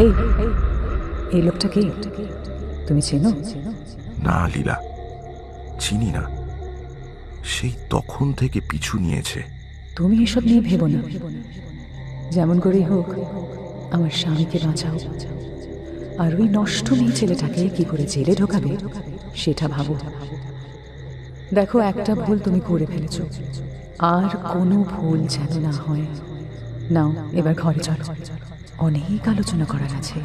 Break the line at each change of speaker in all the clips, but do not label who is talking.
এই এই লোকটা কে? তুমি চেনো?
না লীলা, চিনি না। সেই তখন থেকে পিছু নিয়েছে।
তুমি এসব নিয়ে ভেবো না। যেমন করেই হোক আমার স্বামীকে বাঁচাও, আর ওই নষ্ট মেয়ে ছেলেটাকে কি করে জেলে ঢোকাবে সেটা ভাবো। দেখো, একটা ভুল তুমি করে ফেলেছো, আর কোনো ভুল যেন না হয়। নাও এবার ঘরে চলো, অনেক আলোচনা করার আছে।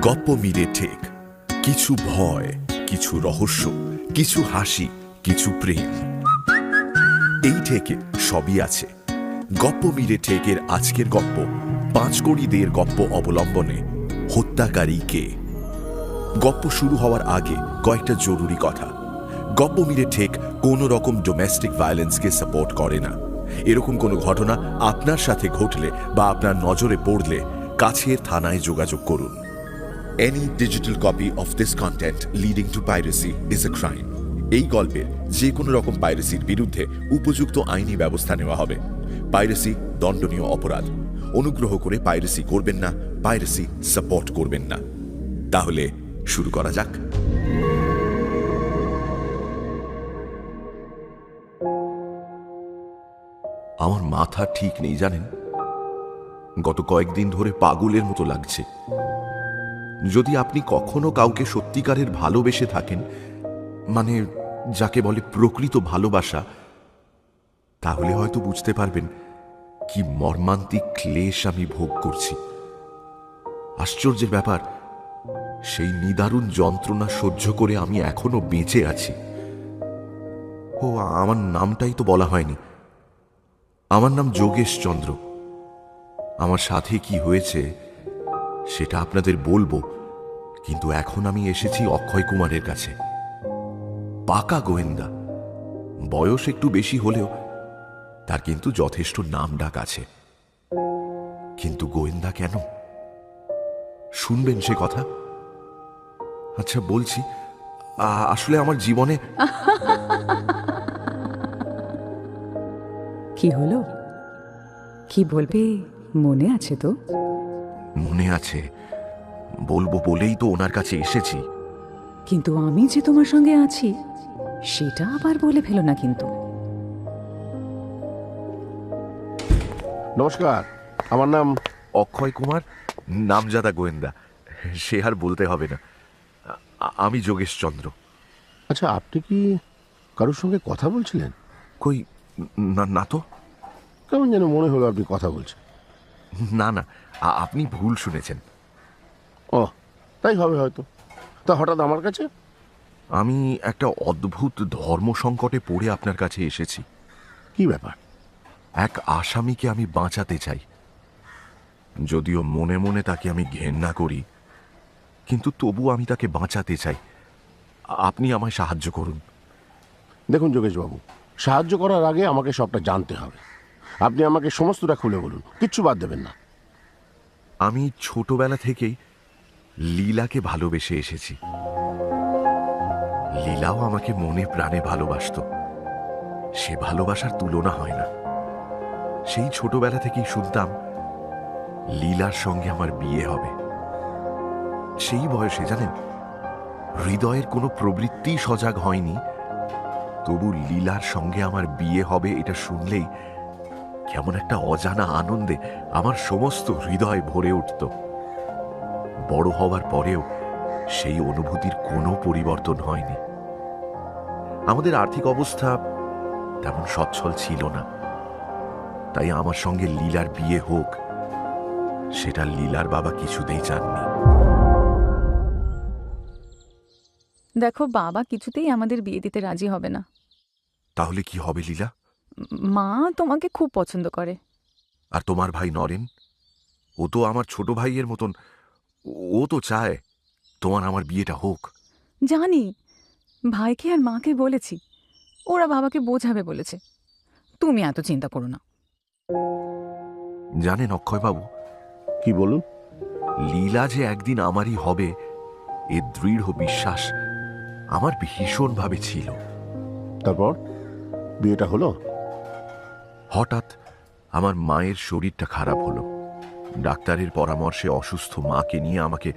গপ্প মিলে ঠেক, কিছু ভয়, কিছু রহস্য, কিছু হাসি, কিছু প্রেম। এই ঠেকে সবই আছে। গপ্প মিলে ঠেকের আজকের গপ্প, পাঁচকড়িদের গপ্প অবলম্বনে হত্যাকারী কে। গপ্প শুরু হওয়ার আগে কয়েকটা জরুরি কথা। গপ্প মিলে ঠেক কোনো রকম ডোমেস্টিক ভায়োলেন্সকে সাপোর্ট করে না। এরকম কোনো ঘটনা আপনার সাথে ঘটলে বা আপনার নজরে পড়লে কাছের থানায় যোগাযোগ করুন। Any digital copy of this content leading to piracy is a crime. এই গল্পের যে কোনো রকম পাইরেসির বিরুদ্ধে উপযুক্ত আইনি ব্যবস্থা নেওয়া হবে। পাইরেসি দণ্ডনীয় অপরাধ। অনুগ্রহ করে পাইরেসি করবেন না, পাইরেসি সাপোর্ট করবেন না। তাহলে শুরু করা যাক।
আমার মাথা ঠিক নেই জানেন, গত কয়েকদিন ধরে পাগলের মতো লাগছে। যদি আপনি কখনো কাউকে সত্যিকারের ভালোবেসে থাকেন, মানে যাকে বলে প্রকৃত ভালোবাসা, তাহলে হয়তো বুঝতে পারবেন কি মর্মান্তিক ক্লেশ আমি ভোগ করছি। আশ্চর্যের ব্যাপার, সেই নিদারুণ যন্ত্রণা সহ্য করে আমি এখনো বেঁচে আছি। ও, আমার নামটাই তো বলা হয়নি। আমার নাম যোগেশ চন্দ্র। আমার সাথে কি হয়েছে সেটা আপনাদের বলবো, কিন্তু এখন আমি এসেছি অক্ষয় কুমারের কাছে। পাকা গোয়েন্দা, বয়স একটু বেশি হলেও তার কিন্তু যথেষ্ট নাম ডাক আছে। কিন্তু গোয়েন্দা কেন? শুনবেন সে কথা? আচ্ছা বলছি, আসলে আমার জীবনে
কি হলো? কি বলবে মনে আছে তো?
মনে আছে, বলবো বলেই তো ওনার কাছে এসেছি।
কিন্তু আমি যে তোমার সঙ্গে আছি সেটা আবার বলে ফেলো না কিন্তু।
নমস্কার, আমার নাম
অক্ষয় কুমার, নামজাদা গোয়েন্দা। সে আর বলতে হবে না। আমি যোগেশ চন্দ্র।
আচ্ছা, আপনি কি কারোর সঙ্গে কথা বলছিলেন?
কই, না না তো।
কেমন যেন মনে হলো আপনি কথা বলছেন।
না না, আপনি ভুল শুনেছেন।
ও, তাই হবে হয়তো। তা হঠাৎ আমার কাছে?
আমি একটা অদ্ভুত ধর্ম সংকটে পড়ে আপনার কাছে এসেছি।
কি ব্যাপার?
এক আসামিকে আমি বাঁচাতে চাই। যদিও মনে মনে তাকে আমি ঘেন্না করি, কিন্তু তবু আমি তাকে বাঁচাতে চাই। আপনি আমায় সাহায্য করুন।
দেখুন যোগেশবাবু, সাহায্য করার আগে আমাকে সবটা জানতে হবে। আপনি আমাকে সমস্তটা খুলে বলুন, কিচ্ছু বাদ দেবেন না।
আমি ছোটবেলা থেকেই লীলাকে ভালোবেসে এসেছি। লীলাও আমাকে মনে প্রাণে ভালোবাসতো। সে ভালোবাসার তুলনা হয় না। সেই ছোটবেলা থেকেই শুনতাম লীলার সঙ্গে আমার বিয়ে হবে। সেই বয়সে জানেন, হৃদয়ের কোনো প্রবৃত্তি সজাগ হয়নি, তবু লীলার সঙ্গে আমার বিয়ে হবে এটা শুনলেই কেমন একটা অজানা আনন্দে আমার সমস্ত হৃদয় ভরে উঠত। বড় হওয়ার পরেও সেই অনুভূতির কোনো পরিবর্তন হয়নি। আমাদের আর্থিক অবস্থা তেমন সচ্ছল ছিল না, তাই আমার সঙ্গে লীলার বিয়ে হোক সেটা লীলার বাবা কিছুতেই চাননি।
দেখো, বাবা কিছুতেই আমাদের বিয়ে দিতে রাজি হবে না।
তাহলে কি হবে লীলা?
মা তোমাকে খুব পছন্দ করে।
আর তোমার ভাই নরেন, ও তো আমার ছোট ভাইয়ের মতন। ও তো চায় তোমার আমার বিয়েটা হোক।
জানি, ভাইকে আর মাকে বলেছি, ওরা বাবাকে বোঝাবে বলেছে। তুমি এত চিন্তা করো না।
জানেন অক্ষয়বাবু,
কি বলুন?
লীলা যে একদিন আমারই হবে এ দৃঢ় বিশ্বাস আমার ভীষণভাবে ছিল।
তারপর বিয়েটা হলো?
হঠাৎ আমার মায়ের শরীরটা খারাপ হলো। ডাক্তারের পরামর্শে অসুস্থ মাকে নিয়ে আমাকে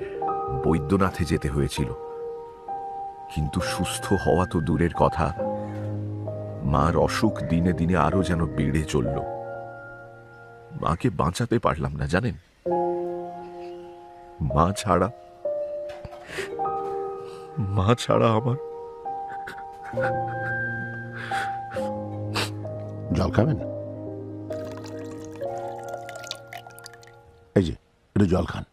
বৈদ্যনাথে যেতে হয়েছিল। কিন্তু সুস্থ হওয়া তো দূরের কথা, মার অসুখ দিনে দিনে আরো যেন বেড়ে চলল। মাকে বাঁচাতে পারলাম না জানেন। মা ছাড়া আমার
জল খাবেন? এই যে একটু জল খান।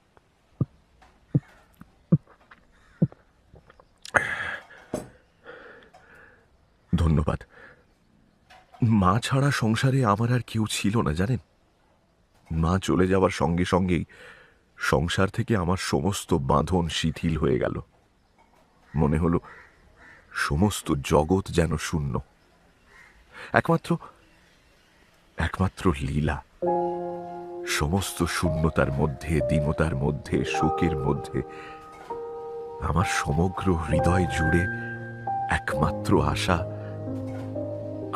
ধন্যবাদ। মা ছাড়া সংসারে আমার আর কেউ ছিল না জানেন। মা চলে যাওয়ার সঙ্গে সঙ্গেই সংসার থেকে আমার সমস্ত বাঁধন শিথিল হয়ে গেল। মনে হলো সমস্ত জগৎ যেন শূন্য। একমাত্র লীলা সমস্ত শূন্যতার মধ্যে, দীনতার মধ্যে, শোকের মধ্যে আমার সমগ্র হৃদয় জুড়ে একমাত্র আশা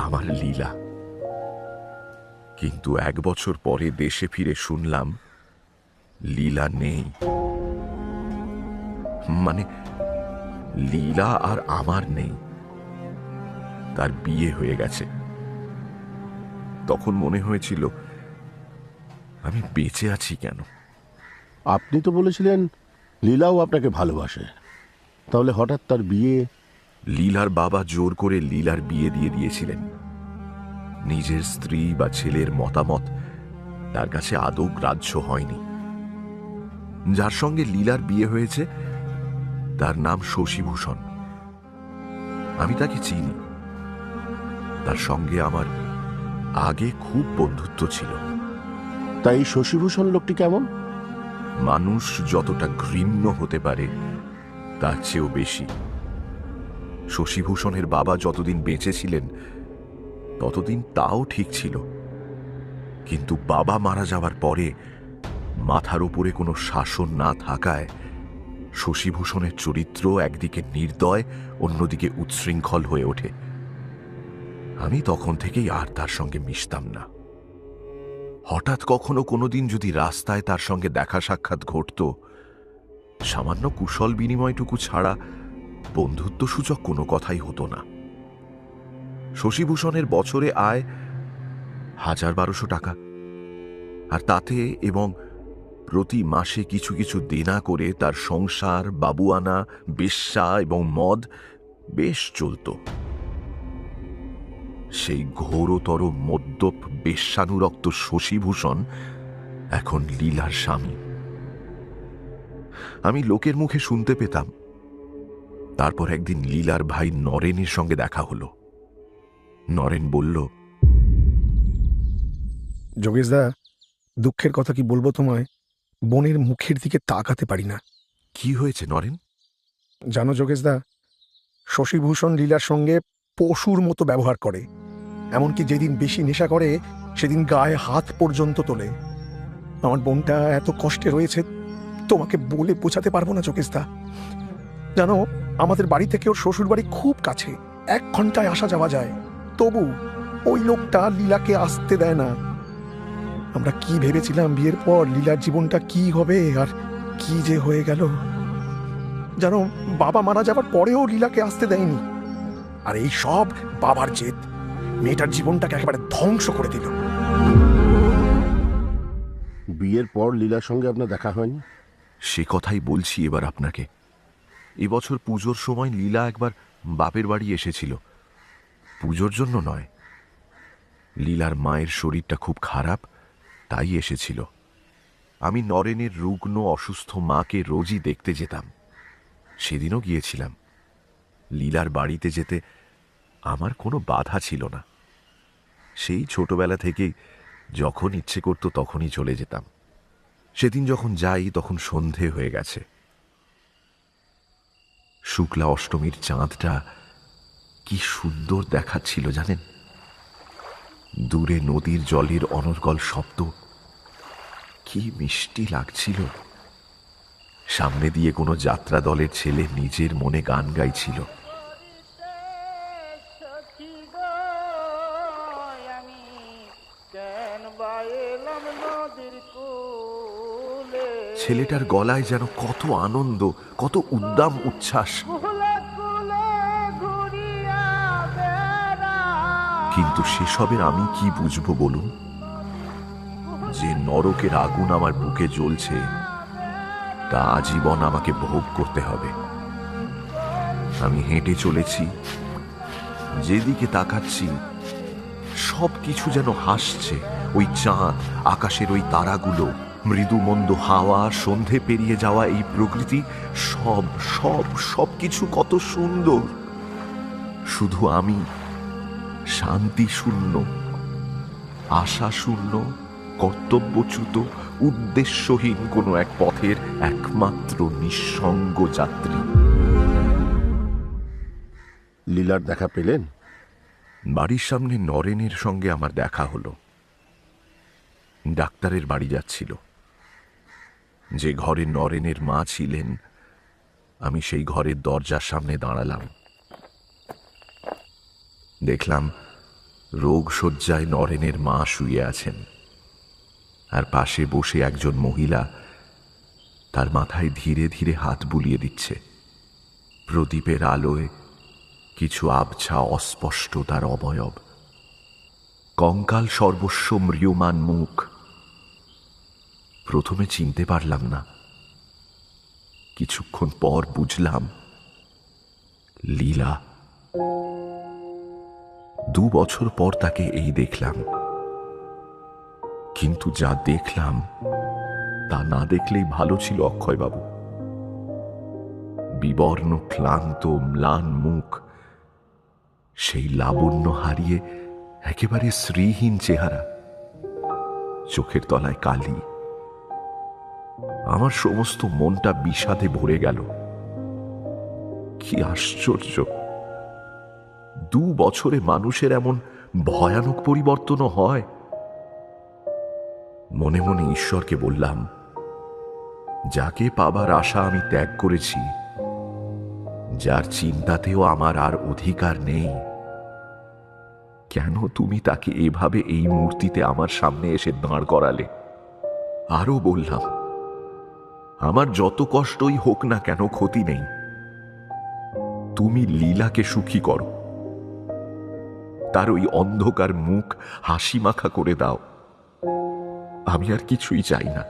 আমার লীলা। কিন্তু 1 বছর পরে দেশে ফিরে শুনলাম লীলা নেই। মানে লীলা আর আমার নেই, তার বিয়ে হয়ে গেছে। তখন মনে হয়েছিল আমি বেঁচে আছি কেন।
আপনি তো বলেছিলেন লীলাও আপনাকে ভালোবাসে, তাহলে হঠাৎ তার বিয়ে?
লীলার বাবা জোর করে লীলার বিয়ে দিয়ে দিয়েছিলেন। নিজের স্ত্রী বা ছেলের মতামত তার কাছে আদৌ গ্রাহ্য হয়নি। যার সঙ্গে লীলার বিয়ে হয়েছে তার নাম শশীভূষণ। আমি তাকে চিনি, তার সঙ্গে আমার আগে খুব বন্ধুত্ব ছিল।
তাই শশীভূষণ লোকটি কেমন?
মানুষ যতটা ঘৃণ্য হতে পারে তার চেয়েও বেশি। শশীভূষণের বাবা যতদিন বেঁচে ছিলেন ততদিন তাও ঠিক ছিল, কিন্তু বাবা মারা যাওয়ার পরে মাথার উপরে কোনো শাসন না থাকায় শশীভূষণের চরিত্র একদিকে নির্দয়, অন্যদিকে উচ্ছৃঙ্খল হয়ে ওঠে। আমি তখন থেকেই আর তার সঙ্গে মিশতাম না। হঠাৎ কখনো কোনোদিন যদি রাস্তায় তার সঙ্গে দেখা সাক্ষাৎ ঘটত, সামান্য কুশল বিনিময়টুকু ছাড়া বন্ধুত্বসূচক কোনো কথাই হতো না। শশীভূষণের বছরে আয় ১,০০০-১,২০০ টাকা, আর তাতে এবং প্রতি মাসে কিছু কিছু দেনা করে তার সংসার, বাবুয়ানা, বেশ্যা এবং মদ বেশ চলত। সেই ঘোরতর মদ্যপ বেশ্যানুরক্ত শশীভূষণ এখন লীলার স্বামী। আমি লোকের মুখে শুনতে পেতাম। তারপর একদিন লীলার ভাই নরেনের সঙ্গে দেখা হলো। নরেন বলল,
যোগেশদা, দুঃখের কথা কি বলবো তোমায়, বোনের মুখের দিকে তাকাতে পারি না।
কি হয়েছে নরেন?
জানো যোগেশদা, শশীভূষণ লীলার সঙ্গে পশুর মতো ব্যবহার করে। এমনকি যেদিন বেশি নেশা করে সেদিন গায়ে হাত পর্যন্ত তোলে। আমার বোনটা এত কষ্টে রয়েছে, তোমাকে বলে বোঝাতে পারবো না যোগেশদা। জানো, আমাদের বাড়ি থেকে ওর শ্বশুর বাড়ি খুব কাছে, 1 ঘন্টায় আসা যাওয়া যায়। তবু ওই লোকটা লীলাকে আসতে দেয় না। আমরা কি ভেবেছিলাম বিয়ের পর লীলার জীবনটা কি হবে, আর কি যে হয়ে গেল। জানো, বাবা মারা যাবার পরেও লীলাকে আসতে দেয়নি। আর এই সব বাবার জেদ মেয়েটার জীবনটাকে একেবারে ধ্বংস করে দিল।
বিয়ের পর লীলার সঙ্গে আপনার দেখা হয়নি?
সে কথাই বলছি এবার আপনাকে। এবছর পুজোর সময় লীলা একবার বাপের বাড়ি এসেছিল। পুজোর জন্য নয়, লীলার মায়ের শরীরটা খুব খারাপ, তাই এসেছিল। আমি নরেনের রুগ্ন অসুস্থ মাকে রোজই দেখতে যেতাম। সেদিনও গিয়েছিলাম। লীলার বাড়িতে যেতে আমার কোনো বাধা ছিল না। সেই ছোটবেলা থেকেই যখন ইচ্ছে করত তখনই চলে যেতাম। সেদিন যখন যাই তখন সন্ধে হয়ে গেছে। শুক্লা অষ্টমীর চাঁদটা কি সুন্দর দেখাচ্ছিল জানেন। দূরে নদীর জলের অনর্গল শব্দ কি মিষ্টি লাগছিল। সামনে দিয়ে কোনো যাত্রা দলের ছেলে নিজের মনে গান গাইছিল।
আমি কেন বা
ছেলেটার গলায় যেন কত আনন্দ, কত উদ্দাম উচ্ছ্বাস। কিন্তু সেসবের আমি কি বুঝবো বলুন? যে নরকের আগুন আমার বুকে জ্বলছে তা আজীবন আমাকে ভোগ করতে হবে। আমি হেঁটে চলেছি, যেদিকে তাকাচ্ছি সব কিছু যেন হাসছে। ওই চাঁদ, আকাশের ওই তারাগুলো, মৃদু মন্দ হাওয়া, সন্ধে পেরিয়ে যাওয়া এই প্রকৃতি, সব সব সব কিছু কত সুন্দর। শুধু আমি শান্তি শূন্য, আশা শূন্য, কর্তব্যচ্যুত, উদ্দেশ্যহীন কোনো এক পথের একমাত্র নিঃসঙ্গ যাত্রী।
লীলার দেখা পেলেন?
বাড়ির সামনে নরেনের সঙ্গে আমার দেখা হলো। ডাক্তারের বাড়ি যাচ্ছিল। যে ঘরে নরেনের মা ছিলেন, আমি সেই ঘরের দরজার সামনে দাঁড়ালাম। দেখলাম রোগ শয্যায় নরেনের মা শুয়ে আছেন, আর পাশে বসে একজন মহিলা তার মাথায় ধীরে ধীরে হাত বুলিয়ে দিচ্ছে। প্রদীপের আলোয় কিছু আবছা অস্পষ্ট তার অবয়ব, কঙ্কাল সর্বস্ব ম্রিয়মান মুখ। প্রথমে চিনতে পারলাম না, কিছুক্ষণ পর বুঝলাম লীলা। 2 বছর পর তাকে এই দেখলাম, কিন্তু যা দেখলাম তা না দেখলেই ভালো ছিল অক্ষয়বাবু। বিবর্ণ, ক্লান্ত, ম্লান মুখ, সেই লাবণ্য হারিয়ে একেবারে শ্রীহীন চেহারা, চোখের তলায় কালি। আমার সমস্ত মনটা বিষাদে ভরে গেল। কি আশ্চর্য! 2 বছরে মানুষের এমন ভয়ানক পরিবর্তনও হয়। মনে মনে ঈশ্বরকে বললাম, যাকে পাবার আশা আমি ত্যাগ করেছি, যার চিন্তাতেও আমার আর অধিকার নেই, কেন তুমি তাকে এভাবে এই মূর্তিতে আমার সামনে এসে দাঁড় করালে? আরো বললাম, আমার যত কষ্টই হোক না কেন ক্ষতি নেই, তুমি লীলাকে সুখী করো, তার ওই অন্ধকার মুখ হাসি মাখা করে দাও। আমি আর কিছুই চাই না।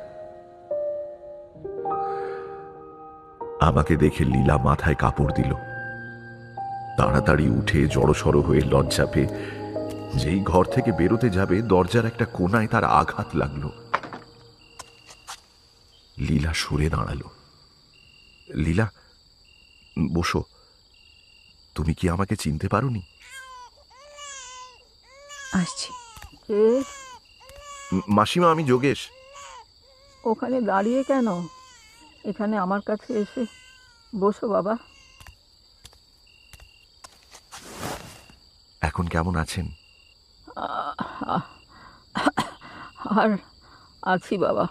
আমাকে দেখে লীলা মাথায় কাপড় দিল। তাড়াতাড়ি উঠে জড়সড় হয়ে লজ্জা পেয়ে যেই ঘর থেকে বেরোতে যাবে, দরজার একটা কোনায় তার আঘাত লাগলো। লীলা সরে দাঁড়ালো। লীলা, বসো। তুমি কি আমাকে চিনতে পারোনি?
আসছি।
মাসিমা, আমি যোগেশ।
ওখানে দাঁড়িয়ে কেন? এখানে আমার কাছে এসে বসো বাবা।
এখন কেমন আছেন?
আর আছি বাবা,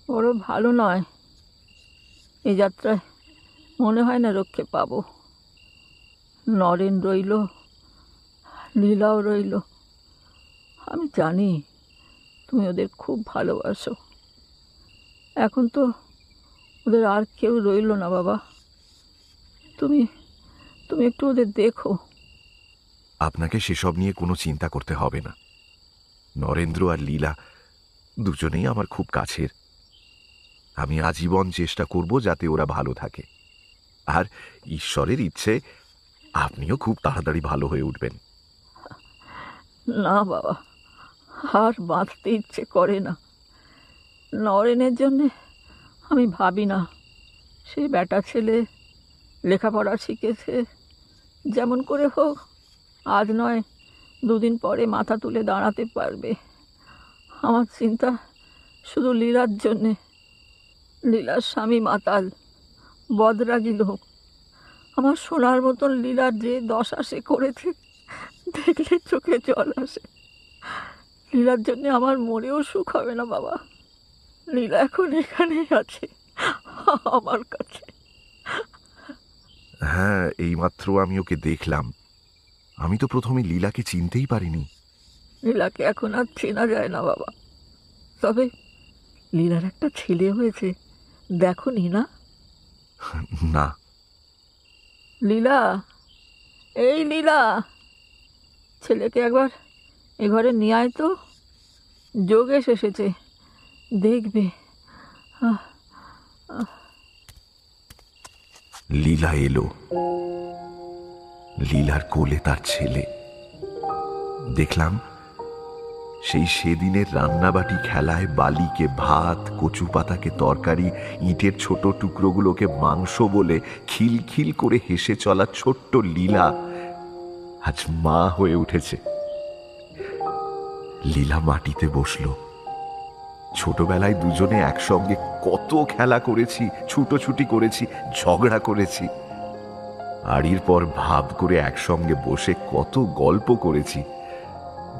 ওরও ভালো নয়। এই যাত্রায় মনে হয় না রক্ষে পাবো। নরেন রইল, লীলাও রইল। আমি জানি তুমি ওদের খুব ভালোবাসো। এখন তো ওদের আর কেউ রইল না বাবা। তুমি তুমি একটু ওদের দেখো।
আপনাকে সেসব নিয়ে কোনো চিন্তা করতে হবে না। নরেন্দ্র আর লীলা দুজনেই আমার খুব কাছের। আমি আজীবন চেষ্টা করব যাতে ওরা ভালো থাকে। আর ঈশ্বরের ইচ্ছে আপনিও খুব তাড়াতাড়ি ভালো হয়ে উঠবেন।
না বাবা, আর বাঁচতে ইচ্ছে করে না। নরেনের জন্যে আমি ভাবি না। সে বেটা ছেলে, লেখাপড়া শিখেছে, যেমন করে হোক আজ নয় 2 দিন পরে মাথা তুলে দাঁড়াতে পারবে। আমার চিন্তা শুধু লীলার জন্যে। লীলার স্বামী মাতাল, বদরাগী লোক। আমার সোনার মতন লীলার যে দশা সে করেছে, দেখলে চোখে জল আসে। লীলার জন্যে আমার মনেও সুখ হবে না বাবা। লীলা এখন এখানেই আছে, আমার কাছে।
হ্যাঁ, এইমাত্র আমি ওকে দেখলাম। আমি তো প্রথমে লীলাকে চিনতেই পারিনি।
লীলাকে এখন আর চেনা যায় না বাবা। তবে লীলার একটা ছেলে হয়েছে, দেখোনি না?
না।
লীলা, এই লীলা, ছেলেকে একবার এ ঘরে নিয়ে আয় তো। যোগেশ এসেছে, দেখবে।
লীলা এলো। লীলার কোলে তার ছেলে। দেখলাম সেই সেদিনের রান্নাবাটি খেলায় বালিকে ভাত, কচু পাতাকে তরকারি, ইটের ছোট টুকরোগুলোকে মাংস বলে খিলখিল করে হেসে চলা ছোট্ট লীলা আজ মা হয়ে উঠেছে। লীলা মাটিতে বসলো। ছোটবেলায় দুজনে একসঙ্গে কত খেলা করেছি, ছুটোছুটি করেছি, ঝগড়া করেছি। আড়ির পর ভাব করে একসঙ্গে বসে কত গল্প করেছি।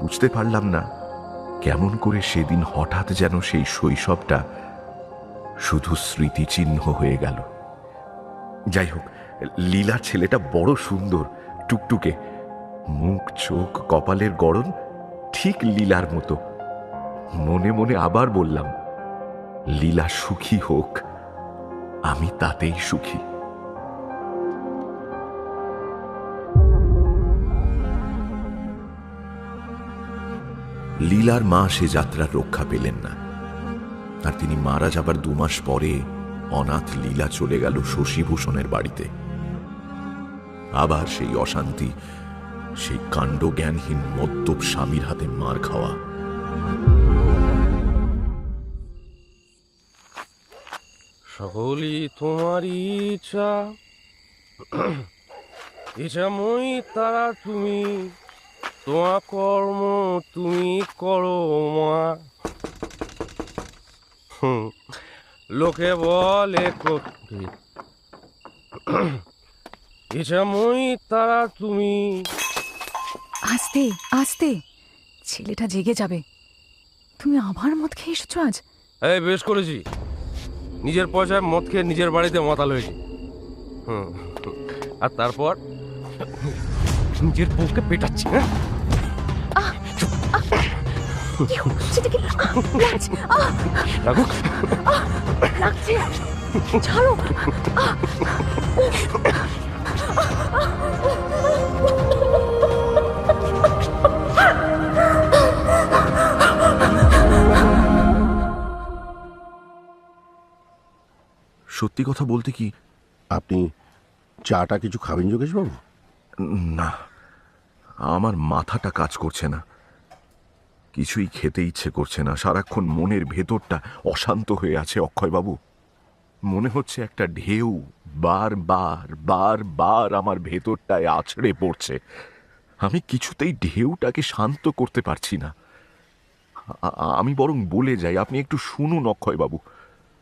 বুঝতে পারলাম না কেমন করে সেদিন হঠাৎ যেন সেই শৈশবটা শুধু স্মৃতিচিহ্ন হয়ে গেল। যাই হোক, লীলার ছেলেটা বড় সুন্দর, টুকটুকে, মুখ চোখ কপালের গড়ন ঠিক লীলার মতো। মনে মনে আবার বললাম, লীলা সুখী হোক, আমি তাতেই সুখী। লীলার মা সে যাত্রার রক্ষা পেলেন না, আর তিনি মারা যাবার 2 মাস পরে অনাথ লীলা চলে গেল শশীভূষণের বাড়িতে। আবার সেই অশান্তি, সেই কাণ্ডজ্ঞানহীন মদ্যপ স্বামীর হাতে মার খাওয়া।
সকলই তোমারই ইচ্ছা, ইচ্ছাময়ী তারা তুমি, তোমার কর্ম তুমি করো মা। লোকে বলে ইচ্ছাময়ী তারা তুমি।
আস্তে আস্তে, ছেলেটা জেগে যাবে। তুমি আবার মদ খেয়ে এসেছো আজ?
এই বেশ করেছি, নিজের পয়সায় মদ খেয়ে নিজের বাড়িতে মাতাল হয়েছি। আর তারপর নিজের বউকে পেটাচ্ছি। হ্যাঁ, রাখো।
ছাড়ো।
সত্যি কথা বলতে কি,
আপনি চাটা কিছু খাবেন যোগেশবাবু?
না, আমার মাথাটা কাজ করছে না, কিছুই খেতে ইচ্ছে করছে না। সারাক্ষণ মনের ভেতরটা অশান্ত হয়ে আছে অক্ষয়বাবু। মনে হচ্ছে একটা ঢেউ বারবার বারবার আমার ভেতরটায় আছড়ে পড়ছে। আমি কিছুতেই ঢেউটাকে শান্ত করতে পারছি না। আমি বরং বলে যাই, আপনি একটু শুনুন অক্ষয়বাবু।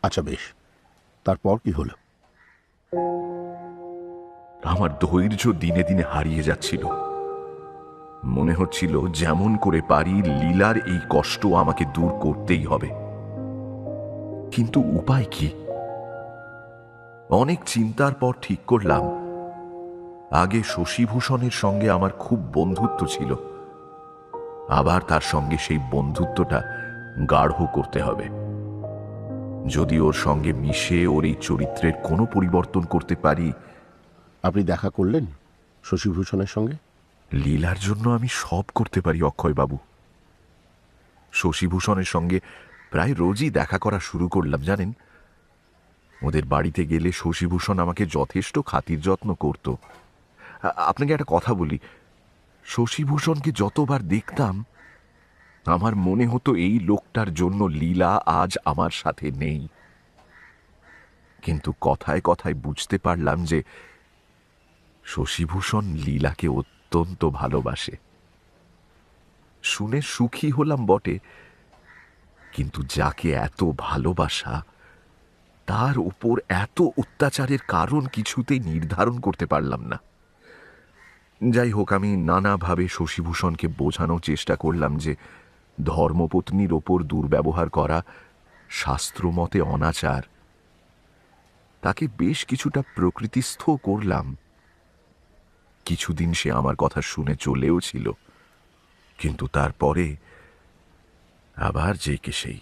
আচ্ছা বেশ, তারপর কি হলো?
আমার ধৈর্য দিনে দিনে হারিয়ে যাচ্ছিল। মনে হচ্ছিল যেমন করে পারি লীলার এই কষ্ট আমাকে দূর করতেই হবে, কিন্তু উপায় কি? অনেক চিন্তার পর ঠিক করলাম, আগে শশীভূষণের সঙ্গে আমার খুব বন্ধুত্ব ছিল, আবার তার সঙ্গে সেই বন্ধুত্বটা গাঢ় করতে হবে। যদি ওর সঙ্গে মিশে ওর এই চরিত্রের কোনো পরিবর্তন করতে পারি।
আপনি দেখা করলেন শশীভূষণের সঙ্গে?
লীলার জন্য আমি সব করতে পারি অক্ষয়বাবু। শশীভূষণের সঙ্গে প্রায় রোজই দেখা করা শুরু করলাম জানেন। ওদের বাড়িতে গেলে শশীভূষণ আমাকে যথেষ্ট খাতির যত্ন করত। আপনাকে একটা কথা বলি, শশীভূষণকে যতবার দেখতাম আমার মনে হতো এই লোকটার জন্য লীলা আজ আমার সাথে নেই। কিন্তু কথায় কথায় বুঝতে পারলাম যে শশীভূষণ লীলাকে অত্যন্ত ভালোবাসে। শুনে সুখী হলাম বটে, কিন্তু যাকে এত ভালোবাসা তার উপর এত অত্যাচারের কারণ কিছুতেই নির্ধারণ করতে পারলাম না। যাই হোক, আমি নানাভাবে শশীভূষণকে বোঝানোর চেষ্টা করলাম যে ধর্মপত্নীর ওপর দুর্ব্যবহার করা শাস্ত্রমতে অনাচার। তাকে বেশ কিছুটা প্রকৃতিস্থ করলাম। কিছুদিন সে আমার কথা শুনে চলেও ছিল, কিন্তু তারপরে আবার যে কে সেই।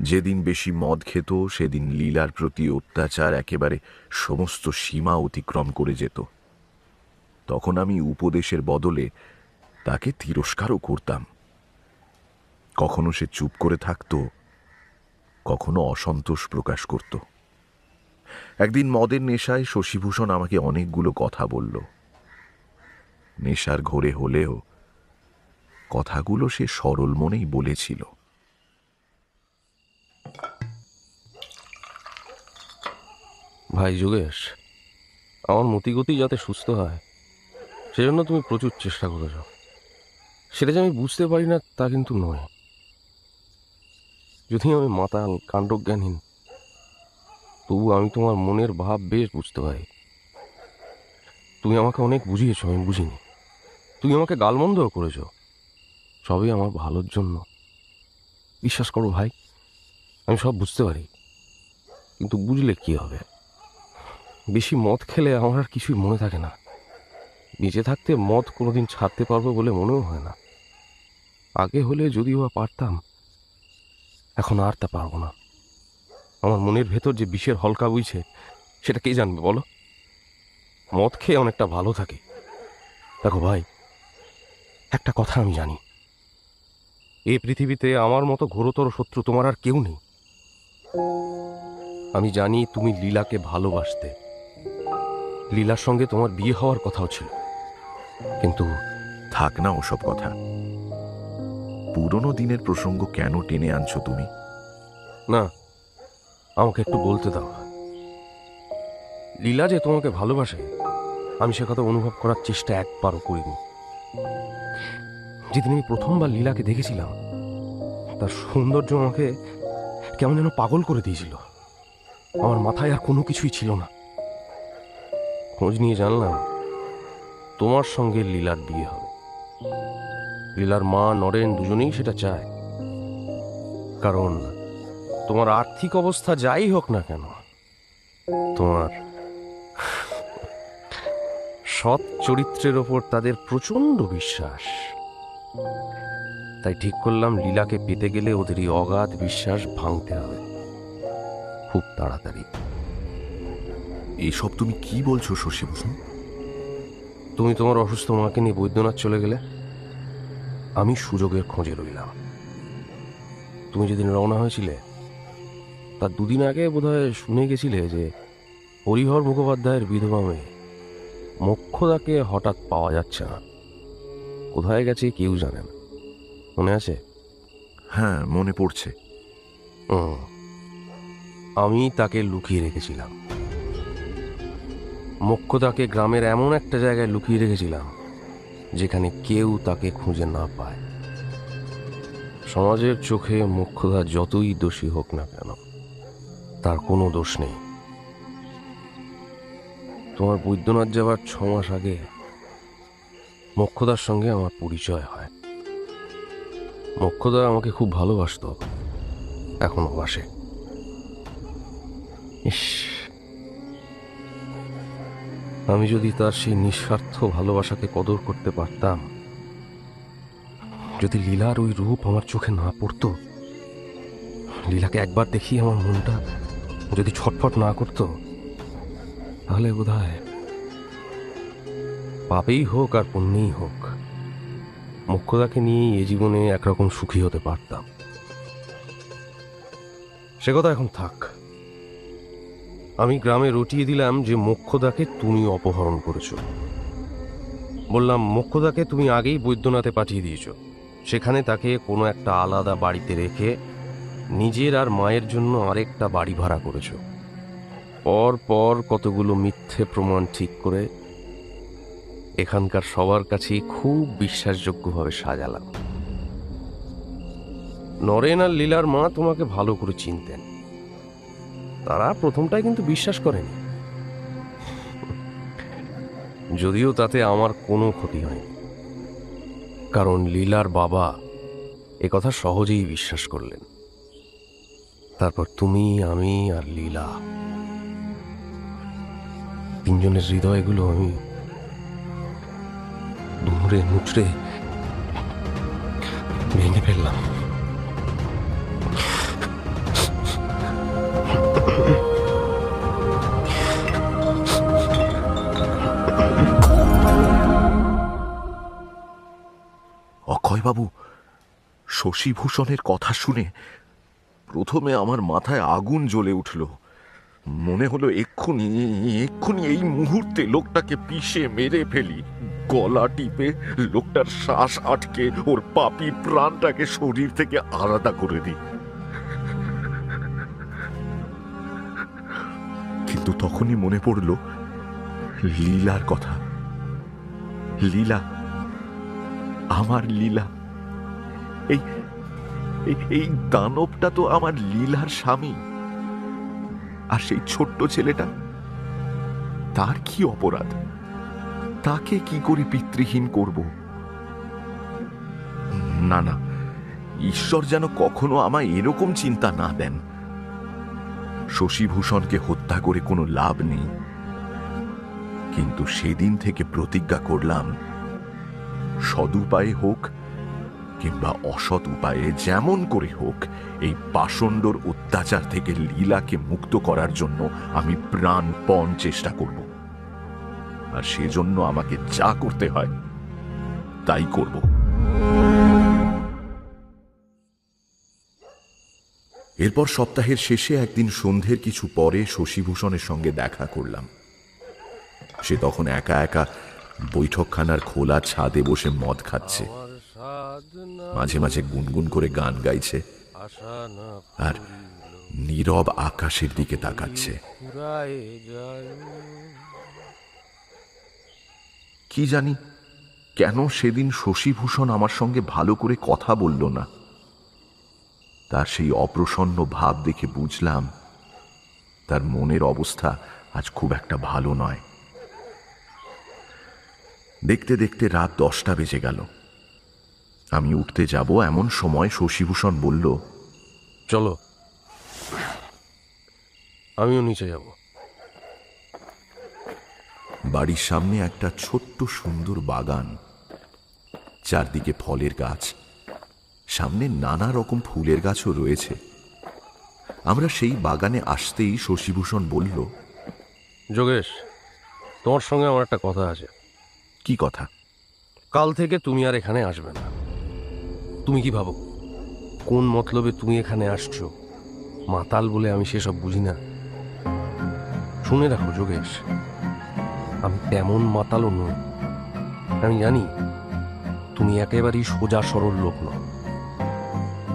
যেদিন বেশি মদ খেত সেদিন লীলার প্রতি অত্যাচার একেবারে সমস্ত সীমা অতিক্রম করে যেত। তখন আমি উপদেশের বদলে তাকে তিরস্কারও করতাম। কখনো সে চুপ করে থাকত, কখনো অসন্তোষ প্রকাশ করত। একদিন মদের নেশায় শশীভূষণ আমাকে অনেকগুলো কথা বলল। নেশার ঘোরে হলেও কথাগুলো সে সরল মনেই বলেছিল।
ভাই যোগেশ, আমার মতিগতি যাতে সুস্থ হয় সেজন্য তুমি প্রচুর চেষ্টা করেছ। সেটা যে আমি বুঝতে পারি না তা কিন্তু নয়। যদি আমি মাতাল কাণ্ডজ্ঞানহীন, তবু আমি তোমার মনের ভাব বেশ বুঝতে পারি। তুমি আমাকে অনেক বুঝিয়েছ, আমি বুঝিনি। তুমি আমাকে গালমন্দও করেছ, সবই আমার ভালোর জন্য। বিশ্বাস করো ভাই, আমি সব বুঝতে পারি, কিন্তু বুঝলে কি হবে? বেশি মদ খেলে আমার আর কিছুই মনে থাকে না। বেঁচে থাকতে মদ কোনোদিন ছাড়তে পারবো বলে মনেও হয় না। আগে হলে যদিও বা পারতাম, এখন আর তা পারবো না। আমার মনের ভেতর যে বিষের হলকা বইছে সেটা কে জানবে বলো? মদ খেয়ে অনেকটা ভালো থাকে। দেখো ভাই, একটা কথা আমি জানি, এই পৃথিবীতে আমার মতো ঘোরতর শত্রু তোমার আর কেউ নেই। আমি জানি তুমি লীলাকে ভালোবাসতে, লীলার সঙ্গে তোমার বিয়ে হওয়ার কথাও ছিল, কিন্তু
থাক না ওসব কথা। পুরনো দিনের প্রসঙ্গ কেন টেনে আনছো তুমি?
না, আমাকে একটু বলতে দাও। লীলা যে তোমাকে ভালোবাসে আমি সে কথা অনুভব করার চেষ্টা একবারও করিনি। যেদিন আমি প্রথমবার লীলাকে দেখেছিলাম, তার সৌন্দর্য আমাকে কেমন যেন পাগল করে দিয়েছিল। আমার মাথায় আর কোনো কিছুই ছিল না। খোঁজ নিয়ে জানলাম তোমার সঙ্গে লীলার বিয়ে হবে। লীলার মা নরেন দুজনেই সেটা চায়, কারণ তোমার আর্থিক অবস্থা যাই হোক না কেন, তোমার সৎ চরিত্রের ওপর তাদের প্রচন্ড বিশ্বাস। তাই ঠিক করলাম লীলাকে পেতে গেলে ওদের এই অগাধ বিশ্বাস ভাঙতে হবে খুব তাড়াতাড়ি।
এসব তুমি কি বলছো শশীভূষণ?
তুমি তোমার অসুস্থ মাকে নিয়ে বৈদ্যনাথ চলে গেলে, আমি সুযোগের খোঁজে রইলাম। তুমি যেদিন রওনা হয়েছিলে তার দুদিন আগে বোধহয় শুনে গেছিলে যে হরিহর মুখোপাধ্যায়ের বিধবা মেয়ে মোক্ষদাকে হঠাৎ পাওয়া যাচ্ছে না। কোথায় গেছে কেউ জানে না, মনে আছে?
হ্যাঁ, মনে পড়ছে।
আমি তাকে লুকিয়ে রেখেছিলাম। মোক্ষদাকে গ্রামের এমন একটা জায়গায় লুকিয়ে রেখেছিলাম যেখানে কেউ তাকে খুঁজে না পায়। সমাজের চোখে মোক্ষদা যতই দোষী হোক না কেন, তার কোনো দোষ নেই। তোমার বৈদ্যনাথ যাওয়ার 6 মাস আগে মোক্ষদার সঙ্গে আমার পরিচয় হয়। মোক্ষদা আমাকে খুব ভালোবাসত, এখনো বাসে। ইস, আমি যদি তার সেই নিঃস্বার্থ ভালোবাসাকে কদর করতে পারতাম, যদি লীলার ওই রূপ আমার চোখে না পড়তো, লীলাকে একবার দেখি আমার মনটা যদি ছটফট না করতো, তাহলে বোধহয় পাপেই হোক আর পুণ্যেই হোক মোক্ষদাকে নিয়েই এ জীবনে একরকম সুখী হতে পারতাম। সে কথা এখন থাক। আমি গ্রামে রটিয়ে দিলাম যে মোক্ষদাকে তুমি অপহরণ করেছ। বললাম মোক্ষদাকে তুমি আগেই বৈদ্যনাথে পাঠিয়ে দিয়েছ, সেখানে তাকে কোনো একটা আলাদা বাড়িতে রেখে নিজের আর মায়ের জন্য আরেকটা বাড়ি ভাড়া করেছ। পর পর কতগুলো মিথ্যে প্রমাণ ঠিক করে এখানকার সবার কাছেই খুব বিশ্বাসযোগ্যভাবে সাজালাম। নরেন আর লীলার মা তোমাকে ভালো করে চিনতেন। তারা প্রথমটায় কিন্তু বিশ্বাস করেনি, যদিও তাতে আমার কোনো ক্ষতি হয়নি, কারণ লীলার বাবা একথা সহজেই বিশ্বাস করলেন। তারপর তুমি, আমি আর লীলা, তিনজনের হৃদয়গুলো আমি দুমড়ে মুচড়ে ভেঙে ফেললাম।
অজয়বাবু, শশীভূষণের কথা শুনে প্রথমে আমার মাথায় আগুন জ্বলে উঠল। মনে হলো এক্ষুনি এক্ষুনি এই মুহূর্তে লোকটাকে পিষে মেরে ফেলি, গলা টিপে লোকটার শ্বাস আটকে ওর পাপী প্রাণটাকে শরীর থেকে আলাদা করে দিই। কিন্তু তখনই মনে পড়ল লীলার কথা। লীলা, আমার লীলা, এই এই দানবটা তো আমার লীলার স্বামী। আর সেই ছোট্ট ছেলেটা, তার কি অপরাধ? তাকে কি করে পিতৃহীন করব? না না, ঈশ্বর যেন কখনো আমায় এরকম চিন্তা না দেন। শশীভূষণকে হত্যা করে কোনো লাভ নেই, কিন্তু সেদিন থেকে প্রতিজ্ঞা করলাম, সদুপায়ে হোক কিংবা অসৎ উপায়ে যেমন করে হোক এই পাষণ্ডর অত্যাচার থেকে লীলাকে মুক্ত করার জন্য আমি প্রাণপণ চেষ্টা করব। আর সেজন্য আমাকে যা করতে হয় তাই করব। এরপর সপ্তাহের শেষে একদিন সন্ধ্যের কিছু পরে শশীভূষণের সঙ্গে দেখা করলাম। সে তখন একা একা বৈঠকখানার খোলা ছাদে বসে মদ খাচ্ছে, মাঝে মাঝে গুনগুন করে গান গাইছে আর নীরব আকাশের দিকে তাকাচ্ছে। কি জানি কেন সেদিন শশীভূষণ আমার সঙ্গে ভালো করে কথা বলল না। তার সেই অপ্রসন্ন ভাব দেখে বুঝলাম তার মনের অবস্থা আজ খুব একটা ভালো নয়। দেখতে দেখতে রাত 10টা বেজে গেল। আমি উঠতে যাব এমন সময় শশীভূষণ বলল,
চলো, আমিও নিচে যাব।
বাড়ির সামনে একটা ছোট্ট সুন্দর বাগান, চারদিকে ফলের গাছ, সামনে নানা রকম ফুলের গাছও রয়েছে। আমরা সেই বাগানে আসতেই শশীভূষণ বলল,
যোগেশ, তোমার সঙ্গে আমার একটা কথা আছে।
কি কথা?
কাল থেকে তুমি আর এখানে আসবে না। তুমি কি ভাবো কোন মতলবে তুমি এখানে আসছো? মাতাল বলে আমি সেসব বুঝি না। শুনে রাখো যোগেশ, আমি তেমন মাতালও নই। আমি জানি তুমি একেবারেই সোজা সরল লোক নও।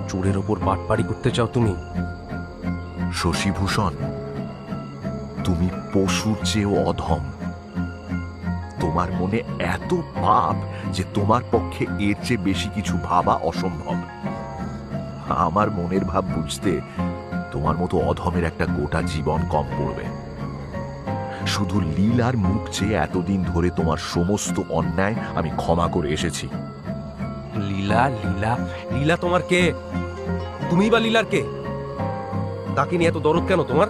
চোরের ওপর বাটপাড়ি করতে চাও তুমি।
শশীভূষণ, তুমি পশুর চেয়েও অধম। তোমার মনে এত পাপ যে তোমার পক্ষে এর চেয়ে বেশি কিছু ভাবা অসম্ভব। আমার মনের ভাব বুঝতে তোমার মতো অধমের একটা গোটা জীবন কম পড়বে। শুধু লীলার মুখ চেয়ে এতদিন ধরে তোমার সমস্ত অন্যায় আমি ক্ষমা করে এসেছি।
লীলা লীলা লীলা তোমার কে? তুমি বা লীলার কে? তাকে নিয়ে এত দরদ কেন তোমার?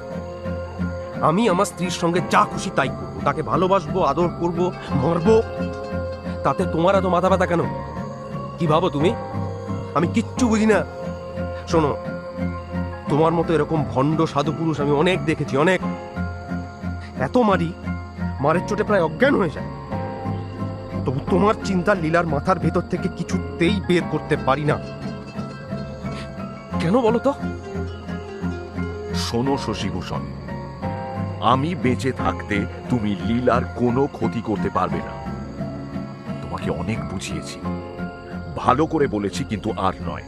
আমি আমার স্ত্রীর সঙ্গে যা খুশি তাই করবো, তাকে ভালোবাসবো, আদর করবো, মারবো। তাতে তোমার এত মাথা ব্যথা কেন? কি ভাবো তুমি আমি কিচ্ছু বুঝি না? শোনো, তোমার মতো এরকম ভণ্ড সাধু পুরুষ আমি অনেক দেখেছি, অনেক। এত মারের চোটে প্রায় অজ্ঞান হয়ে যায়। তবু তোমার চিন্তা লীলার মাথার ভেতর থেকে কিছুতেই বের করতে পারি না। কেন বলো তো?
শোনো শশীভূষণ, আমি বেঁচে থাকতে তুমি লীলার কোনো ক্ষতি করতে পারবে না। তোমাকে অনেক বুঝিয়েছি, ভালো করে বলেছি, কিন্তু আর নয়।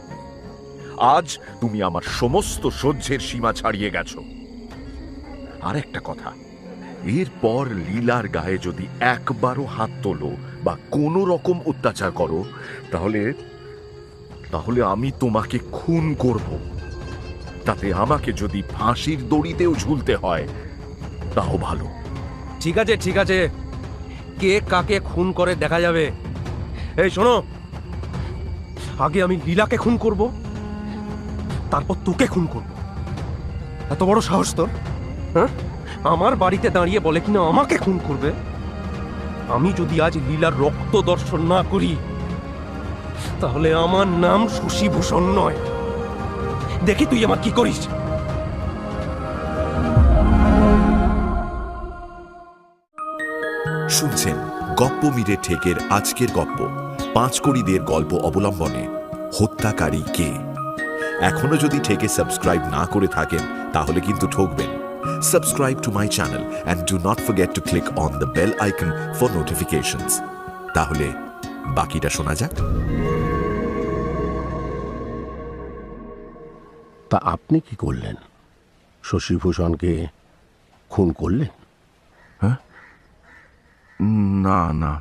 আজ তুমি আমার সমস্ত সহ্যের সীমা ছাড়িয়ে গেছো। আর একটা কথা, এরপর লীলার গায়ে যদি একবারও হাত তোলো বা কোনো রকম অত্যাচার করো, তাহলে আমি তোমাকে খুন করব। তাতে আমাকে যদি ফাঁসির দড়িতেও ঝুলতে হয় তাও ভালো।
ঠিক আছে ঠিক আছে, কে কাকে খুন করে দেখা যাবে। এই শোনো, আগে আমি লীলাকে খুন করব, তারপর তোকে খুন করব। এত বড় সাহস তোর? হ্যাঁ, আমার বাড়িতে দাঁড়িয়ে বলে কিনা আমাকে খুন করবে। আমি যদি আজ লীলার রক্ত দর্শন না করি, তাহলে আমার নাম শশীভূষণ নয়। দেখি তুই আমার কি করিস।
শুনছেন গপ্প মিরে ঠেকের আজকের গপ্প, পাঁচকড়িদের গল্প অবলম্বনে হত্যাকারী কে। এখনো যদি ঠেকে সাবস্ক্রাইব না করে থাকেন তাহলে কিন্তু ঠকবেন। Subscribe to my channel and do not forget to click on the bell icon for notifications. তাহলে বাকিটা শোনা যাক।
তা আপনি কি করলেন? শশীভূষণকে খুন করলেন?
না না,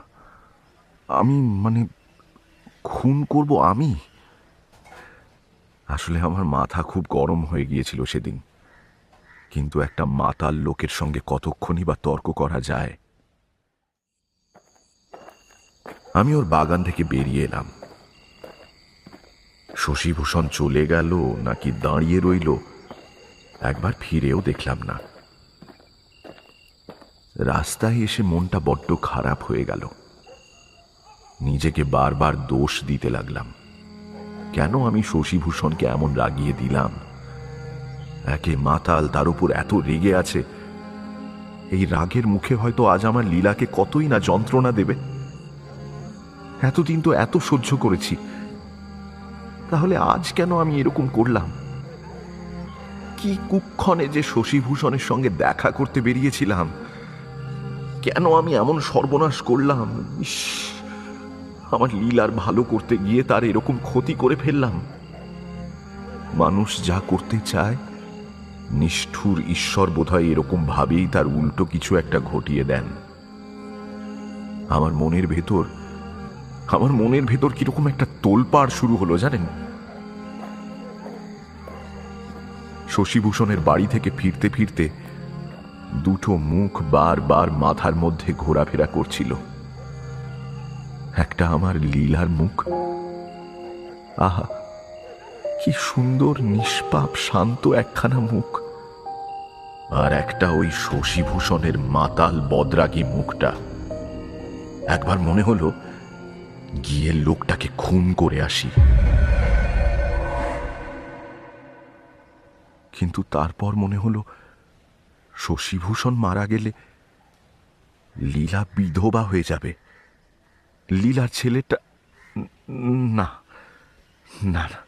আমি খুন করব আমি? আসলে আমার মাথা খুব গরম হয়ে গিয়েছিল সেদিন। কিন্তু একটা মাতাল লোকের সঙ্গে কতক্ষণই বা তর্ক করা যায়। আমি ওর বাগান থেকে বেরিয়ে এলাম। শশীভূষণ চলে গেল নাকি দাঁড়িয়ে রইল একবার ফিরেও দেখলাম না। রাস্তায় এসে মনটা বড্ড খারাপ হয়ে গেল। নিজেকে বারবার দোষ দিতে লাগলাম। কেন আমি শশীভূষণকে এমন রাগিয়ে দিলাম? একে মাতাল, তার উপর এত রেগে আছে। এই রাগের মুখে হয়তো আজ আমার লীলাকে কতই না যন্ত্রণা দেবে। এতদিন তো এত সহ্য করেছি, তাহলে আজ কেন আমি এরকম করলাম? কি কুক্ষণে যে শশীভূষণের সঙ্গে দেখা করতে বেরিয়েছিলাম! কেন আমি এমন সর্বনাশ করলাম? ইস, আমার লীলার ভালো করতে গিয়ে তার এরকম ক্ষতি করে ফেললাম। মানুষ যা করতে চায়, নিষ্ঠুর ঈশ্বর বোধহয় এরকম ভাবেই তার উল্টো কিছু একটা ঘটিয়ে দেন। আমার মনের ভেতর কিরকম একটা তোলপাড় শুরু হলো জানেন। শশীভূষণের বাড়ি থেকে ফিরতে ফিরতে দুটো মুখ বারবার মাথার মধ্যে ঘোরাফেরা করছিল। একটা আমার লীলার মুখ, আহা কি সুন্দর নিষ্পাপ শান্ত একখানা মুখ, আর একটা ওই শশীভূষণের মাতাল বদরাগী মুখটা। একবার মনে হলো গিয়ে লোকটাকে খুন করে আসি। কিন্তু তারপর মনে হলো শশীভূষণ মারা গেলে লীলা বিধবা হয়ে যাবে। লীলার ছেলেটা না না না,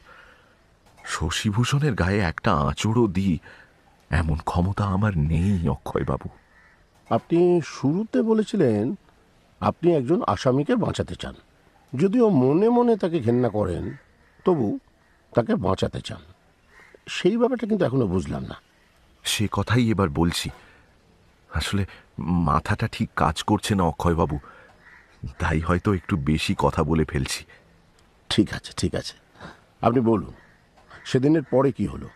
শশীভূষণের গায়ে একটা আঁচড়ও দিই এমন ক্ষমতা আমার নেই অক্ষয়বাবু।
আপনি শুরুতে বলেছিলেন আপনি একজন আসামিকে বাঁচাতে চান, যদিও মনে মনে তাকে ঘেন্না করেন, তবু তাকে বাঁচাতে চান। সেই ব্যাপারটা কিন্তু এখনো বুঝলাম না।
সে কথাই এবার বলছি। আসলে মাথাটা ঠিক কাজ করছে না অক্ষয়বাবু, তাই হয়তো একটু বেশি কথা বলে ফেলছি।
ঠিক আছে ঠিক আছে, আপনি বলুন সেদিনের পরে কি হলো?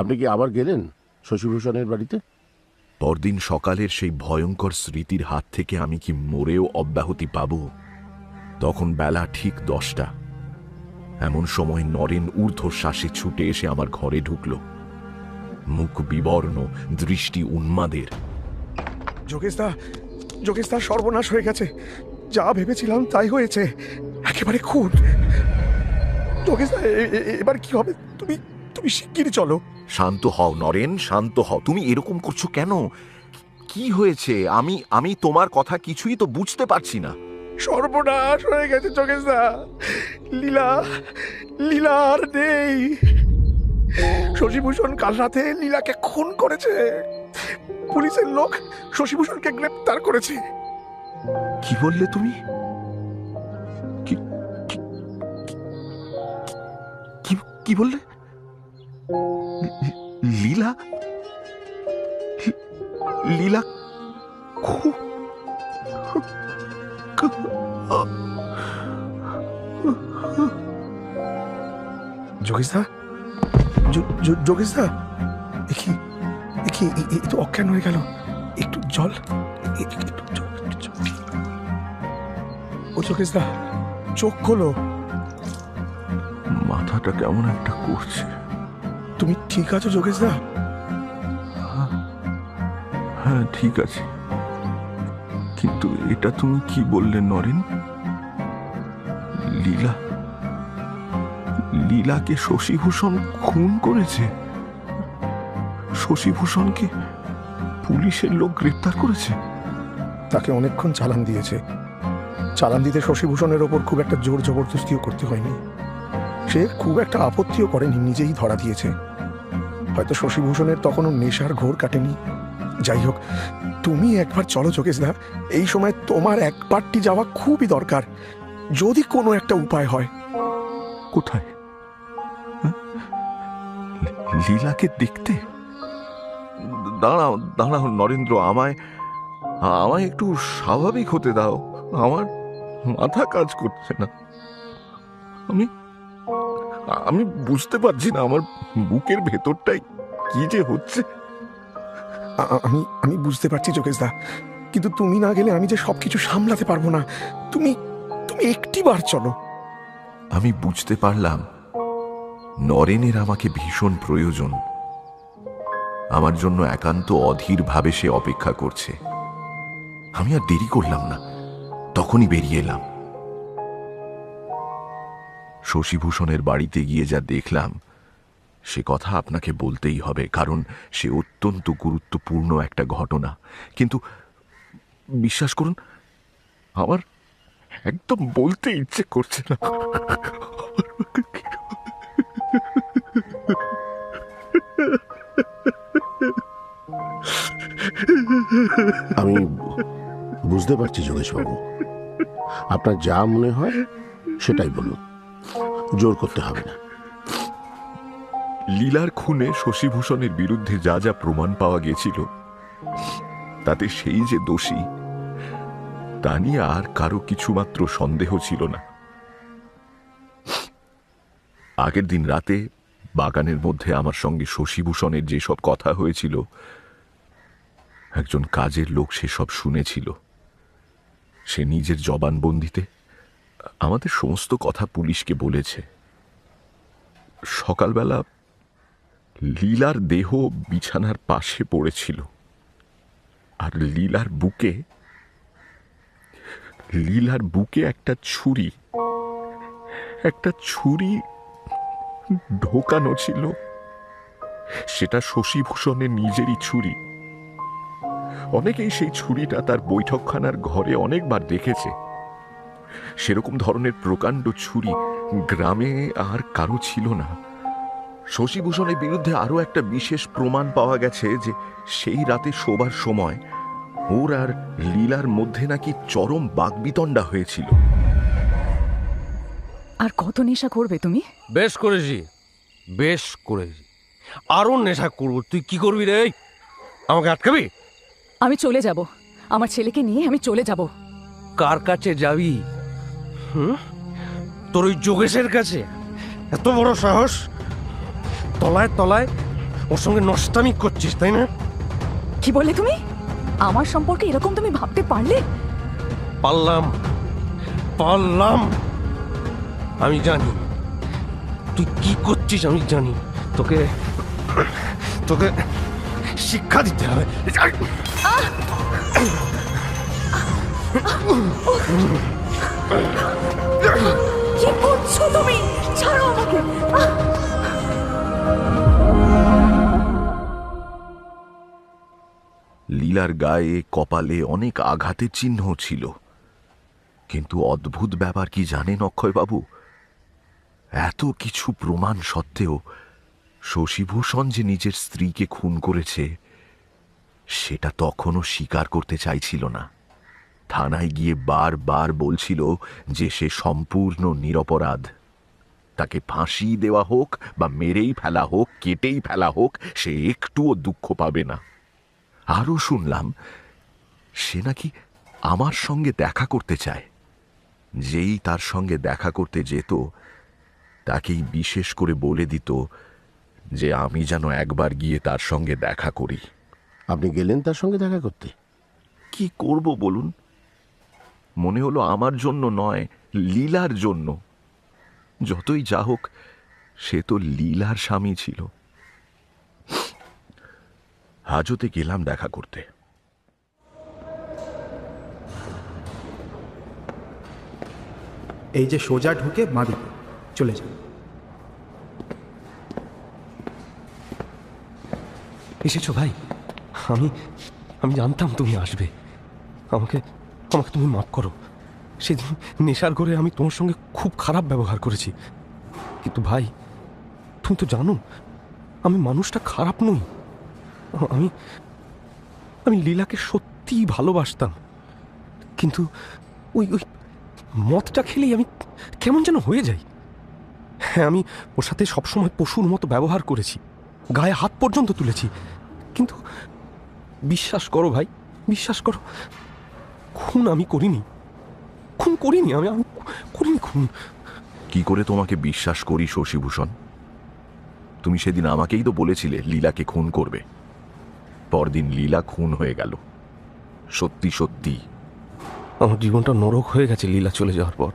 আপনি কি আবার গেলেন শশীভূষণের বাড়িতে?
পরদিন সকালের সেই ভয়ঙ্কর স্মৃতির হাত থেকে আমি কি মরেও অব্যাহতি পাব? তখন বেলা ঠিক 10টা। এমন সময় নরেন ঊর্ধ্বশ্বাসে ছুটে এসে আমার ঘরে ঢুকল, মুখ বিবর্ণ, দৃষ্টি উন্মাদের।
যোগেশদা সর্বনাশ হয়ে গেছে। যা ভেবেছিলাম তাই হয়েছে, একেবারে খুন। যোগেশদা, এবার কি হবে? তুমি শিগগিরই চলো।
শান্ত হও নরেন, শান্ত হও। তুমি এরকম করছো কেন? কি হয়েছে? আমি তোমার কথা কিছুই তো বুঝতে পারছি না।
সর্বনাশ হয়ে গেছে যোগেশদা। লীলা আর নেই। শশীভূষণ কাল রাতে লীলাকে খুন করেছে। পুলিশের লোক শশীভূষণকে গ্রেপ্তার করেছে।
কি বললে তুমি? কি বললে? লীলা
যোগেশদা, যোগেশদা, এই তো অজ্ঞান হয়ে গেল। একটু জল, একটু জল। ও যোগেশদা, চোখ খোলো।
মাথাটা কেমন একটা করছে।
তুমি ঠিক আছো যোগেশদা?
হ্যাঁ ঠিক আছে, কিন্তু এটা তুমি কি বললে নরেন? লীলাকে শশীভূষণ খুন করেছে? শশীভূষণকে পুলিশের লোক গ্রেপ্তার করেছে?
তাকে অনেকক্ষণ চালান দিয়েছে। চালান দিতে শশীভূষণের ওপর খুব একটা জোর জবরদস্তিও করতে হয়নি। সে খুব একটা আপত্তিও করেনি, নিজেই ধরা দিয়েছে। হয়তো শশীভূষণের তখনও নেশার ঘোর কাটেনি। যাই হোক, তুমি একবার চলো যোগেশদা, এই সময় তোমার একবারটি যাওয়া খুবই দরকার, যদি কোনো একটা উপায় হয়।
কোথায়? হ্যাঁ? লীলাকে দেখতে? দাঁড়াও দাঁড়াও নরেন্দ্র, আমায় একটু স্বাভাবিক হতে দাও। আমার মাথা কাজ করছে না। আমি বুঝতে পারছি না আমার বুকের ভেতরটাই কি যে হচ্ছে।
আমি বুঝতে পারছি যোগেশদা, কিন্তু তুমি না গেলে আমি যে সবকিছু সামলাতে পারবো না। তুমি তুমি একটিবার চলো।
আমি বুঝতে পারলাম নরেনের আমাকে ভীষণ প্রয়োজন। আমার জন্য একান্ত অধীর ভাবে সে অপেক্ষা করছে। আমি আর দেরি করলাম না, তখনই বেরিয়ে এলাম। শশীভূষণের বাড়িতে গিয়ে যা দেখলাম সে কথা আপনাকে বলতেই হবে, কারণ সে অত্যন্ত গুরুত্বপূর্ণ একটা ঘটনা। কিন্তু বিশ্বাস করুন, আমার একদম বলতে ইচ্ছে করছে না।
আমি বুঝতে পারছি যোগেশবাবু, আপনার যা মনে হয় সেটাই বলুন, জোর করতে হবে না।
লীলার খুনে শশীভূষণের বিরুদ্ধে যা যা প্রমাণ পাওয়া গেছিল তাতে সেই যে দোষী তা নিয়ে আর কারো কিছুমাত্র সন্দেহ ছিল না। আগের দিন রাতে বাগানের মধ্যে আমার সঙ্গে শশীভূষণের যেসব কথা হয়েছিল, একজন কাজের লোক সেসব শুনেছিল। সে নিজের জবানবন্দিতে আমাদের সমস্ত কথা পুলিশকে বলেছে। সকালবেলা লীলার দেহ বিছানার পাশে পড়েছিল, আর লীলার বুকে একটা ছুরি ঢোকানো ছিল। সেটা শশীভূষণের নিজেরই ছুরি। অনেকেই সেই ছুরিটা তার বৈঠকখানার ঘরে অনেকবার দেখেছে। সেরকম ধরনের প্রকাণ্ড ছুরি গ্রামে আর কারো ছিল না। শশীভূষণের বিরুদ্ধে আরো একটা বিশেষ প্রমাণ পাওয়া গেছে যে সেই রাতে শোবার সময় ওর আর লীলার মধ্যে নাকি চরম বাকবিতণ্ডা হয়েছিল।
আর কত নেশা করবে তুমি?
বেশ করেছি, আরো নেশা করবো। তুই কি করবি রে? আমাকে আটকাবি?
আমি চলে যাব, আমার ছেলেকে নিয়ে আমি চলে যাব।
কার কাছে যাবি? তোর ওই যোগেশের কাছে? এত বড় সাহস! তলায় তলায় ওর সঙ্গে নষ্টামি করছিস, তাই না?
কি বললে তুমি? আমার সম্পর্কে এরকম তুমি ভাবতে পারলে?
পারলাম। আমি জানি তুই কি করছিস, আমি জানি। তোকে শিক্ষা দিতে হবে।
কি করছো তুমি? ছাড়ো আমাকে।
লীলার গায়ে কপালে অনেক আঘাতের চিহ্ন ছিল, কিন্তু অদ্ভুত ব্যাপার কি জানেন অক্ষয়বাবু? এত কিছু প্রমাণ সত্ত্বেও শশীভূষণ যে নিজের স্ত্রীকে খুন করেছে সেটা তখনও স্বীকার করতে চাইছিল না। থানায় গিয়ে বারবার বলছিল যে সে সম্পূর্ণ নিরপরাধ। তাকে ফাঁসি দেওয়া হোক বা মেরেই ফেলা হোক, কেটেই ফেলা হোক, সে একটুও দুঃখ পাবে না। আরও শুনলাম সে নাকি আমার সঙ্গে দেখা করতে চায়। যেই তার সঙ্গে দেখা করতে যেত তাকেই বিশেষ করে বলে দিত যে আমি যেন একবার গিয়ে তার সঙ্গে দেখা করি।
আপনি গেলেন তার সঙ্গে দেখা করতে?
কি করব বলুন? মনে হলো আমার জন্য নয়, লীলার জন্য। যতই যা হোক, সে তো লীলার স্বামী ছিল। হাজতে গেলাম দেখা করতে।
এই যে সোজা ঢুকে বাঁদিকে চলে যান।
এসেছো ভাই? আমি জানতাম তুমি আসবে। আমাকে তুমি মাফ করো। সেদিন নেশার ঘরে আমি তোমার সঙ্গে খুব খারাপ ব্যবহার করেছি, কিন্তু ভাই তুমি তো জানো আমি মানুষটা খারাপ নই। আমি আমি লীলাকে সত্যিই ভালোবাসতাম, কিন্তু ওই ওই মদটা খেলেই আমি কেমন যেন হয়ে যাই। হ্যাঁ, আমি ওর সাথে সবসময় পশুর মতো ব্যবহার করেছি, গায়ে হাত পর্যন্ত তুলেছি, কিন্তু বিশ্বাস করো ভাই, বিশ্বাস করো, খুন আমি করিনি, খুন করিনি, আমি আমি করিনি খুন।
কি করে তোমাকে বিশ্বাস করি শশীভূষণ? তুমি সেদিন আমাকেই তো বলেছিলে লীলাকে খুন করবে। পরদিন লীলা খুন হয়ে গেল। সত্যি সত্যি
আমার জীবনটা নরক হয়ে গেছে লীলা চলে যাওয়ার পর।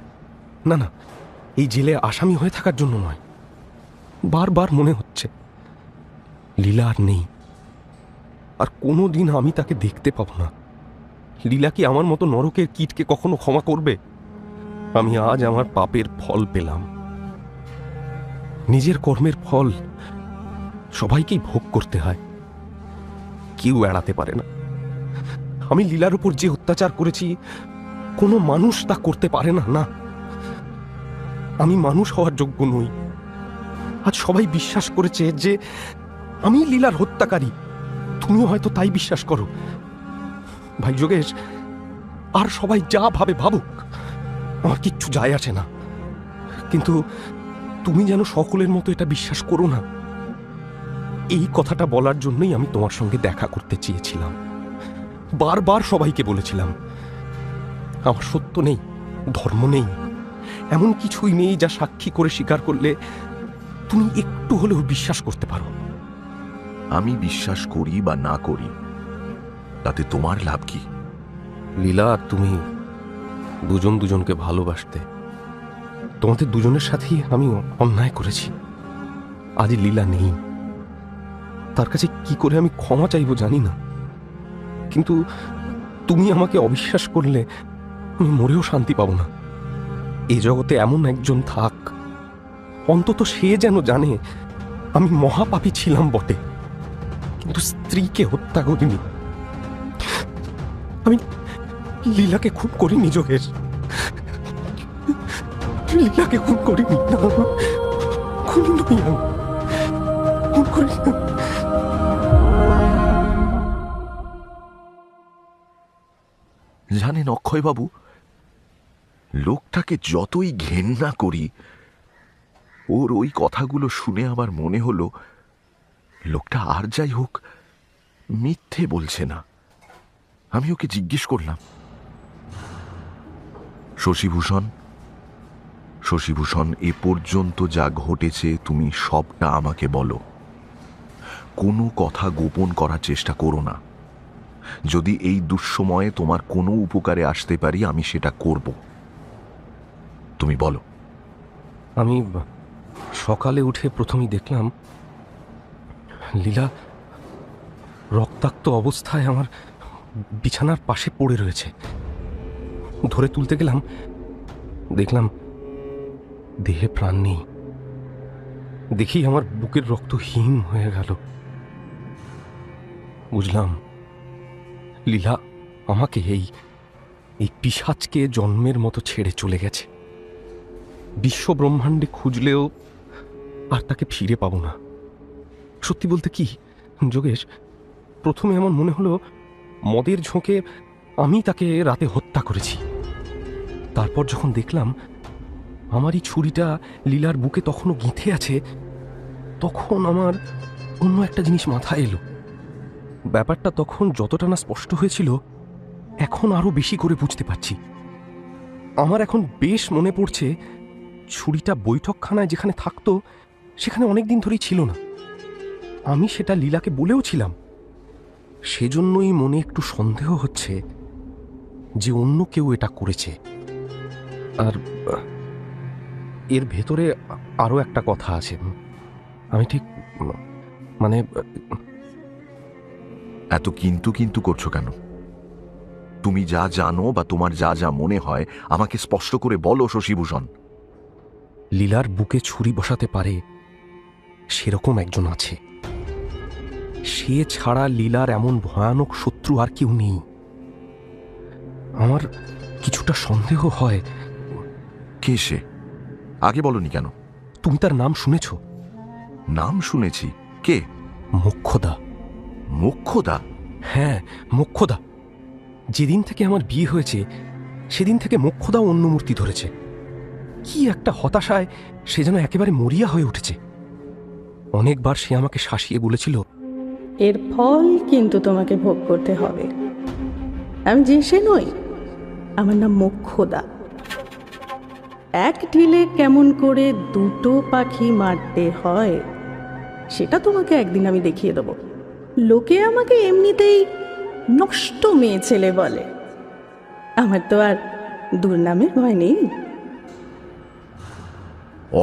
না না, এই জেলে আসামি হয়ে থাকার জন্য নয়, বারবার মনে হচ্ছে লীলা আর নেই, আর কোনো দিন আমি তাকে দেখতে পাবো না। লীলা কি আমার মতো নরকের কীটকে কখনো ক্ষমা করবে? আমি আজ আমার পাপের ফল পেলাম। নিজের কর্মের ফল সবাইকেই ভোগ করতে হয়, কেউ এড়াতে পারে না। আমি লীলার উপর যে অত্যাচার করেছি কোনো মানুষ তা করতে পারে না। না, আমি মানুষ হওয়ার যোগ্য নই। আজ সবাই বিশ্বাস করেছে যে আমি লীলার হত্যাকারী, তুমিও হয়তো তাই বিশ্বাস করো। ভাই যোগেশ, আর সবাই যা ভাবে ভাবুক, আমার কিচ্ছু যায় আসে না, কিন্তু তুমি যেন সকলের মতো এটা বিশ্বাস করো না, এই কথাটা বলার জন্যই আমি তোমার সঙ্গে দেখা করতে চেয়েছিলাম। বারবার সবাইকে বলেছিলাম আমার সত্য নেই, ধর্ম নেই, এমন কিছুই নেই যা সাক্ষী করে স্বীকার করলে তুমি একটু হলেও বিশ্বাস করতে পারো।
আমি বিশ্বাস করি বা না করি তাতে তোমার লাভ কি?
লীলা আর তুমি দুজন দুজনকে ভালোবাসতে, তোমাদের দুজনের সাথেই আমি অন্যায় করেছি। আজ লীলা নেই, তার কাছে কি করে আমি ক্ষমা চাইব জানি না, কিন্তু তুমি আমাকে অবিশ্বাস করলে আমি মরেও শান্তি পাবো না। এই জগতে এমন একজন থাক, অন্তত সে যেন জানে আমি মহাপাপী ছিলাম বটে, কিন্তু স্ত্রীকে হত্যা করিনি। আমি লীলাকে খুন করিনি যোগেশ, লীলাকে খুন করিনি, খুন নই আমি, খুন করিনি।
জানেন অক্ষয়বাবু, লোকটাকে যতই ঘেন্না করি, ওর ওই কথাগুলো শুনে আমার মনে হলো লোকটা আর যাই হোক মিথ্যে বলছে না। আমি ওকে জিজ্ঞেস করলাম, শশীভূষণ, এ পর্যন্ত যা ঘটেছে তুমি সবটা আমাকে বলো, কোনো কথা গোপন করার চেষ্টা করো না। যদি এই দুঃসময়ে তোমার কোনো উপকারে আসতে পারি আমি সেটা করব। তুমি বলো।
আমি সকালে উঠে প্রথমেই দেখলাম লীলা রক্তাক্ত অবস্থায় আমার বিছানার পাশে পড়ে রয়েছে। ধরে তুলতে গেলাম, দেখলাম দেহে প্রাণ নেই। দেখি আমার বুকের রক্ত হিম হয়ে গেল। বুঝলাম লীলা আমাকে এই পিশাচকে জন্মের মতো ছেড়ে চলে গেছে। বিশ্ব ব্রহ্মাণ্ডে খুঁজলেও আর তাকে ফিরে পাবো না। সত্যি বলতে কি যোগেশ, প্রথমে আমার মনে হলো মদের ঝোঁকে আমি তাকে রাতে হত্যা করেছি। তারপর যখন দেখলাম আমারই ছুরিটা লীলার বুকে তখনও গেঁথে আছে, তখন আমার অন্য একটা জিনিস মাথায় এলো। ব্যাপারটা তখন যতটা না স্পষ্ট হয়েছিল, এখন আরো বেশি করে বুঝতে পারছি। আমার এখন বেশ মনে পড়ছে ছুরিটা বৈঠকখানায় যেখানে থাকতো সেখানে অনেকদিন ধরেই ছিল না। আমি সেটা লীলাকে বলেও ছিলাম। সেজন্যই মনে একটু সন্দেহ হচ্ছে যে অন্য কেউ এটা করেছে। আর এর ভেতরে আরো একটা কথা আছে। আমি ঠিক মানে
এত কিন্তু কিন্তু করছো কেন? তুমি যা জানো বা তোমার যা যা মনে হয় আমাকে স্পষ্ট করে বলো শশীভূষণ।
লীলার বুকে ছুরি বসাতে পারে সেরকম একজন আছে। সে ছাড়া লীলার এমন ভয়ানক শত্রু আর কেউ নেই। আমার কিছুটা সন্দেহ হয়।
কে সে? আগে বলনি কেন?
তুমি তার নাম শুনেছ?
নাম শুনেছি। কে?
মোক্ষদা।
মোক্ষদা?
হ্যাঁ, মোক্ষদা। যেদিন থেকে আমার বিয়ে হয়েছে সেদিন থেকে মোক্ষদাও অন্য মূর্তি ধরেছে। কি একটা হতাশায় সে যেন একেবারে মরিয়া হয়ে উঠেছে। অনেকবার সে আমাকে শাসিয়ে বলেছিল,
এর ফল কিন্তু তোমাকে ভোগ করতে হবে। আমি যে সে নই, আমার নাম মোক্ষদা। এক ঢিলে কেমন করে দুটো পাখি মারতে হয় সেটা তোমাকে একদিন আমি দেখিয়ে দেব। লোকে আমাকে এমনিতেই নষ্ট মেয়ে ছেলে বলে, আমার তো আর দুর্নামের ভয় নেই।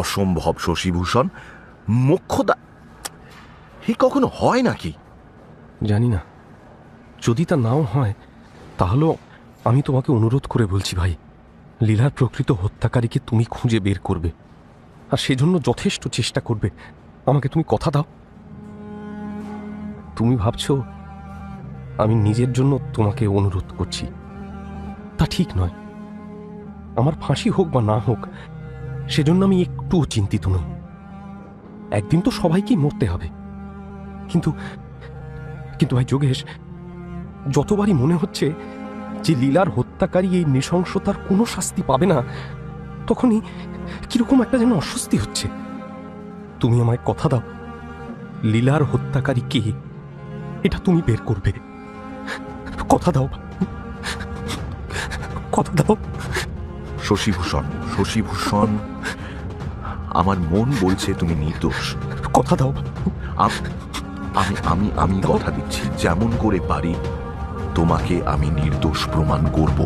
অসম্ভব শশীভূষণ, মোক্ষদা হে কখনো হয় নাকি?
জানি না, যদি তা নাও হয় তাহলেও আমি তোমাকে অনুরোধ করে বলছি ভাই, লীলার প্রকৃত হত্যাকারীকে তুমি খুঁজে বের করবে, আর সেজন্য যথেষ্ট চেষ্টা করবে। আমাকে তুমি কথা দাও। তুমি ভাবছো আমি নিজের জন্য তোমাকে অনুরোধ করছি, তা ঠিক নয়। আমার ফাঁসি হোক বা না হোক, সেজন্য আমি একটুও চিন্তিত নই। একদিন তো সবাইকেই মরতে হবে। কিন্তু কিন্তু ভাই যোগেশ, যতবারই মনে হচ্ছে যে লীলার হত্যাকারী এই নৃশংসতার কোনো শাস্তি পাবে না, তখনই কিরকম একটা যেন অস্বস্তি হচ্ছে। তুমি আমায় কথা দাও, লীলার হত্যাকারী কে এটা তুমি বের করবে। কথা দাও, কথা দাও।
শশীভূষণ, শশীভূষণ, আমার মন বলছে তুমি নির্দোষ।
কথা দাও।
আমি আমি আমি কথা দিচ্ছি, যেমন করে পারি তোমাকে আমি নির্দোষ প্রমাণ করব।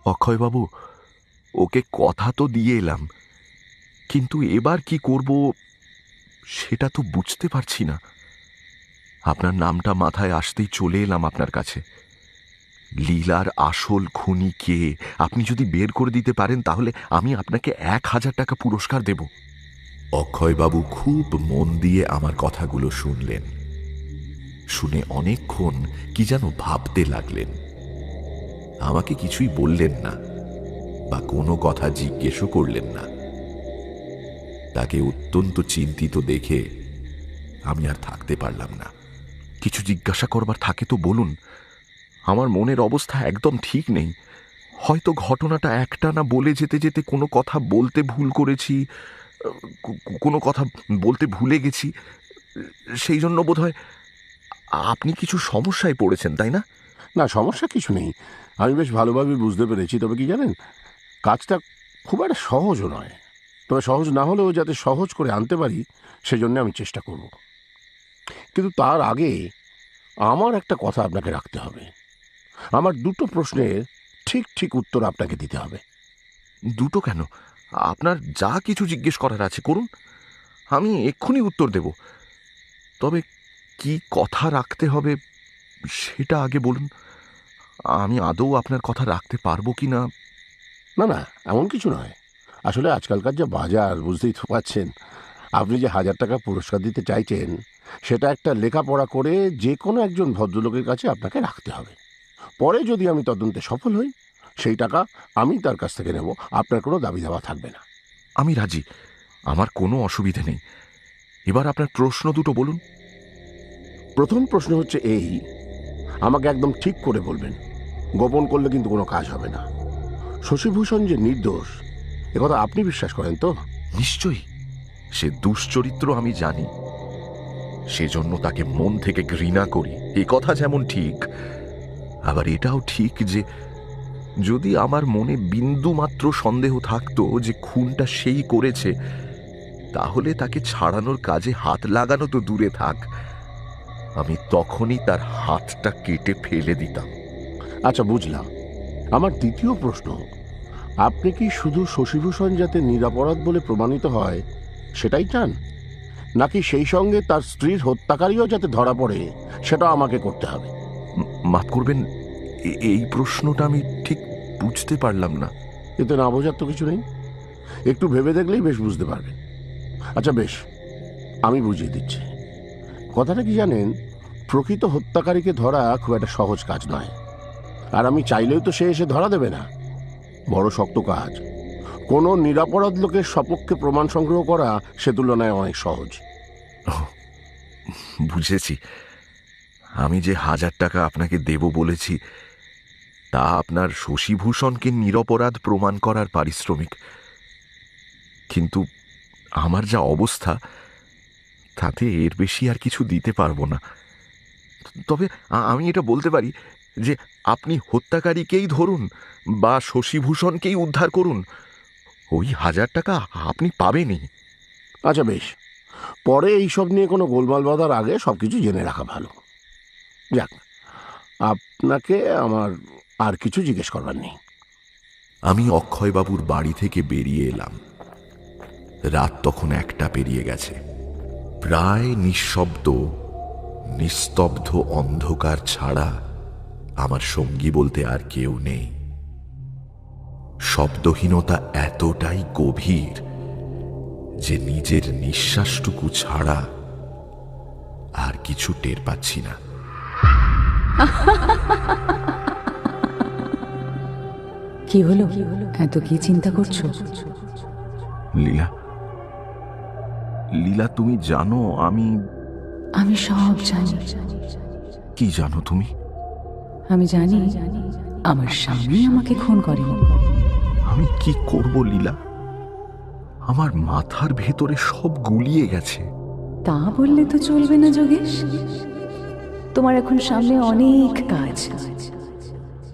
অক্ষয়বাবু, ওকে কথা তো দিয়ে এলাম, কিন্তু এবার কি করব সেটা তো বুঝতে পারছি না। আপনার নামটা মাথায় আসতেই চলে এলাম আপনার কাছে। লীলার আসল খুনি কে আপনি যদি বের করে দিতে পারেন তাহলে আমি আপনাকে 1000 টাকা পুরস্কার দেব। অক্ষয়বাবু খুব মন দিয়ে আমার কথাগুলো শুনলেন। শুনে অনেকক্ষণ কি যেন ভাবতে লাগলেন। আমাকে কিছুই বললেন না বা কোনো কথা জিজ্ঞেসও করলেন না। তাকে অত্যন্ত চিন্তিত দেখে আমি আর থাকতে পারলাম না। কিছু জিজ্ঞাসা করবার থাকে তো বলুন। আমার মনের অবস্থা একদম ঠিক নেই। হয়তো ঘটনাটা একটানা বলে যেতে যেতে কোনো কথা বলতে ভুল করেছি, কোনো কথা বলতে ভুলে গেছি, সেই জন্য বোধহয় আপনি কিছু সমস্যায় পড়েছেন, তাই না?
না, সমস্যা কিছু নেই, আমি বেশ ভালোভাবে বুঝতে পেরেছি। তবে কি জানেন, কাজটা খুব একটা সহজও নয়। তবে সহজ না হলেও যাতে সহজ করে আনতে পারি সেজন্য আমি চেষ্টা করব। কিন্তু তার আগে আমার একটা কথা আপনাকে রাখতে হবে। আমার দুটো প্রশ্নের ঠিক ঠিক উত্তর আপনাকে দিতে হবে।
দুটো কেন? আপনার যা কিছু জিজ্ঞেস করার আছে করুন, আমি এক্ষুনি উত্তর দেব। তবে কি কথা রাখতে হবে সেটা আগে বলুন। আমি আদৌ আপনার কথা রাখতে পারবো কি না।
না না, এমন কিছু নয়। আসলে আজকালকার যে বাজার, বুঝতেই তো পারছেন। আপনি যে 1000 টাকা পুরস্কার দিতে চাইছেন সেটা একটা লেখাপড়া করে যে কোনো একজন ভদ্রলোকের কাছে আপনাকে রাখতে হবে। পরে যদি আমি তদন্তে সফল হই সেই টাকা আমি তার কাছ থেকে নেব, আপনার কোনো দাবি দাওয়া থাকবে না।
আমি রাজি, আমার কোনো অসুবিধে নেই। এবার আপনার প্রশ্ন দুটো বলুন।
প্রথম প্রশ্ন হচ্ছে এই, আমাকে একদম ঠিক করে বলবেন, গোপন করলে কিন্তু কোনো কাজ হবে না। শশীভূষণ যে নির্দোষ একথা আপনি বিশ্বাস করেন তো?
নিশ্চয়ই। সে দুশ্চরিত্র আমি জানি, সেজন্য তাকে মন থেকে ঘৃণা করি, এই কথা যেমন ঠিক, আবার এটাও ঠিক যে যদি আমার মনে বিন্দু মাত্র সন্দেহ থাকতো যে খুনটা সেই করেছে, তাহলে তাকে ছাড়ানোর কাজে হাত লাগানো তো দূরে থাক, আমি তখনই তার হাতটা কেটে ফেলে দিতাম।
আচ্ছা, বুঝলাম। আমার দ্বিতীয় প্রশ্ন, আপনি কি শুধু শশীভূষণ যাতে নিরাপরাধ বলে প্রমাণিত হয় সেটাই চান, নাকি সেই সঙ্গে তার স্ত্রীর হত্যাকারীও যাতে ধরা পড়ে সেটা আমাকে করতে হবে?
মাফ করবেন, এই প্রশ্নটা আমি ঠিক বুঝতে পারলাম না।
এতে না বোঝার তো কিছু নেই, একটু ভেবে দেখলেই বেশ বুঝতে পারবেন। আচ্ছা বেশ, আমি বুঝিয়ে দিচ্ছি। কথাটা কি জানেন, প্রকৃত হত্যাকারীকে ধরা খুব একটা সহজ কাজ নয়, আর আমি চাইলেও তো সে এসে ধরা দেবে না। বড় শক্ত কাজ। কোনো নিরাপরাধ লোকের সপক্ষে প্রমাণ সংগ্রহ করা সে তুলনায় অনেক সহজ।
বুঝেছি। আমি যে 1000 টাকা আপনাকে দেব বলেছি তা আপনার শশীভূষণকে নিরপরাধ প্রমাণ করার পারিশ্রমিক। কিন্তু আমার যা অবস্থা তাতে এর বেশি আর কিছু দিতে পারবো না। তবে আমি এটা বলতে পারি যে আপনি হত্যাকারীকেই ধরুন বা শশীভূষণকেই উদ্ধার করুন, ওই 1000 টাকা আপনি পাবেনই।
আচ্ছা বেশ, পরে এইসব নিয়ে কোনো গোলমাল বাঁধার আগে সবকিছু জেনে রাখা ভালো। যাক, আপনাকে আমার আর কিছু জিজ্ঞেস করবার নেই।
আমি অক্ষয়বাবুর বাড়ি থেকে বেরিয়ে এলাম। রাত তখন 1টা পেরিয়ে গেছে। প্রায় নিঃশব্দ নিস্তব্ধ অন্ধকার ছাড়া আমার সঙ্গী বলতে আর কেউ নেই। শব্দহীনতা এতটাই গভীর যে নিজের নিঃশ্বাসটুকু ছাড়া আর কিছু টের পাচ্ছি না।
কি হলো? এত কি চিন্তা করছো?
লীলা, লীলা, তুমি জানো
আমি সব জানি।
কি জানো তুমি?
আমি জানি আমার স্বামী আমাকে খুন করেনি।
আমি কি করব লীলা? আমার মাথার ভেতরে সব গুলিয়ে গেছে।
তা বললে তো চলবে না যোগেশ। তোমার এখন সামনে অনেক কাজ।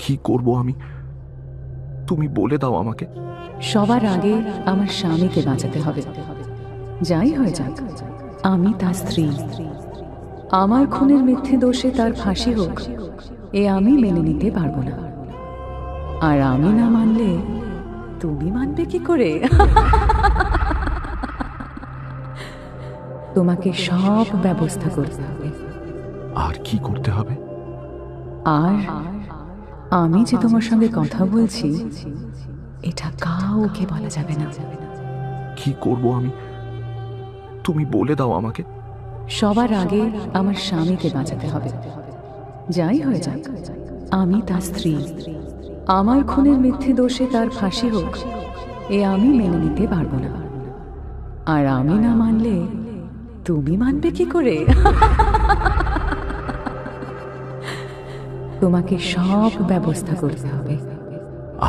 কি করব আমি? তুমি বলে দাও আমাকে।
সবার আগে আমার স্বামীকে বাঁচাতে হবে। যাই হয়ে যাক, আমি তার স্ত্রী। আমার খুনের মিথ্যে দোষে তার ফাঁসি হোক, এ আমি মেনে নিতে পারবো না। আর আমি না মানলে তুমি মানবে কি করে? তোমাকে সব ব্যবস্থা করতে হবে।
আর কি করতে হবে?
আর আমি যে তোমার সঙ্গে কথা বলছি এটা কাউকে বলা যাবে না।
কি করব আমি? তুমি বলে দাও আমাকে।
সবার আগে আমার স্বামীকে বাঁচাতে হবে। যাই হয়ে যাক, আমি তার স্ত্রী। আমার খুনের মিথ্যে দোষে তার ফাঁসি হোক, এ আমি মেনে নিতে পারবো না। আর আমি না মানলে তুমি মানবে কি করে? তোমাকে সব ব্যবস্থা করতে হবে।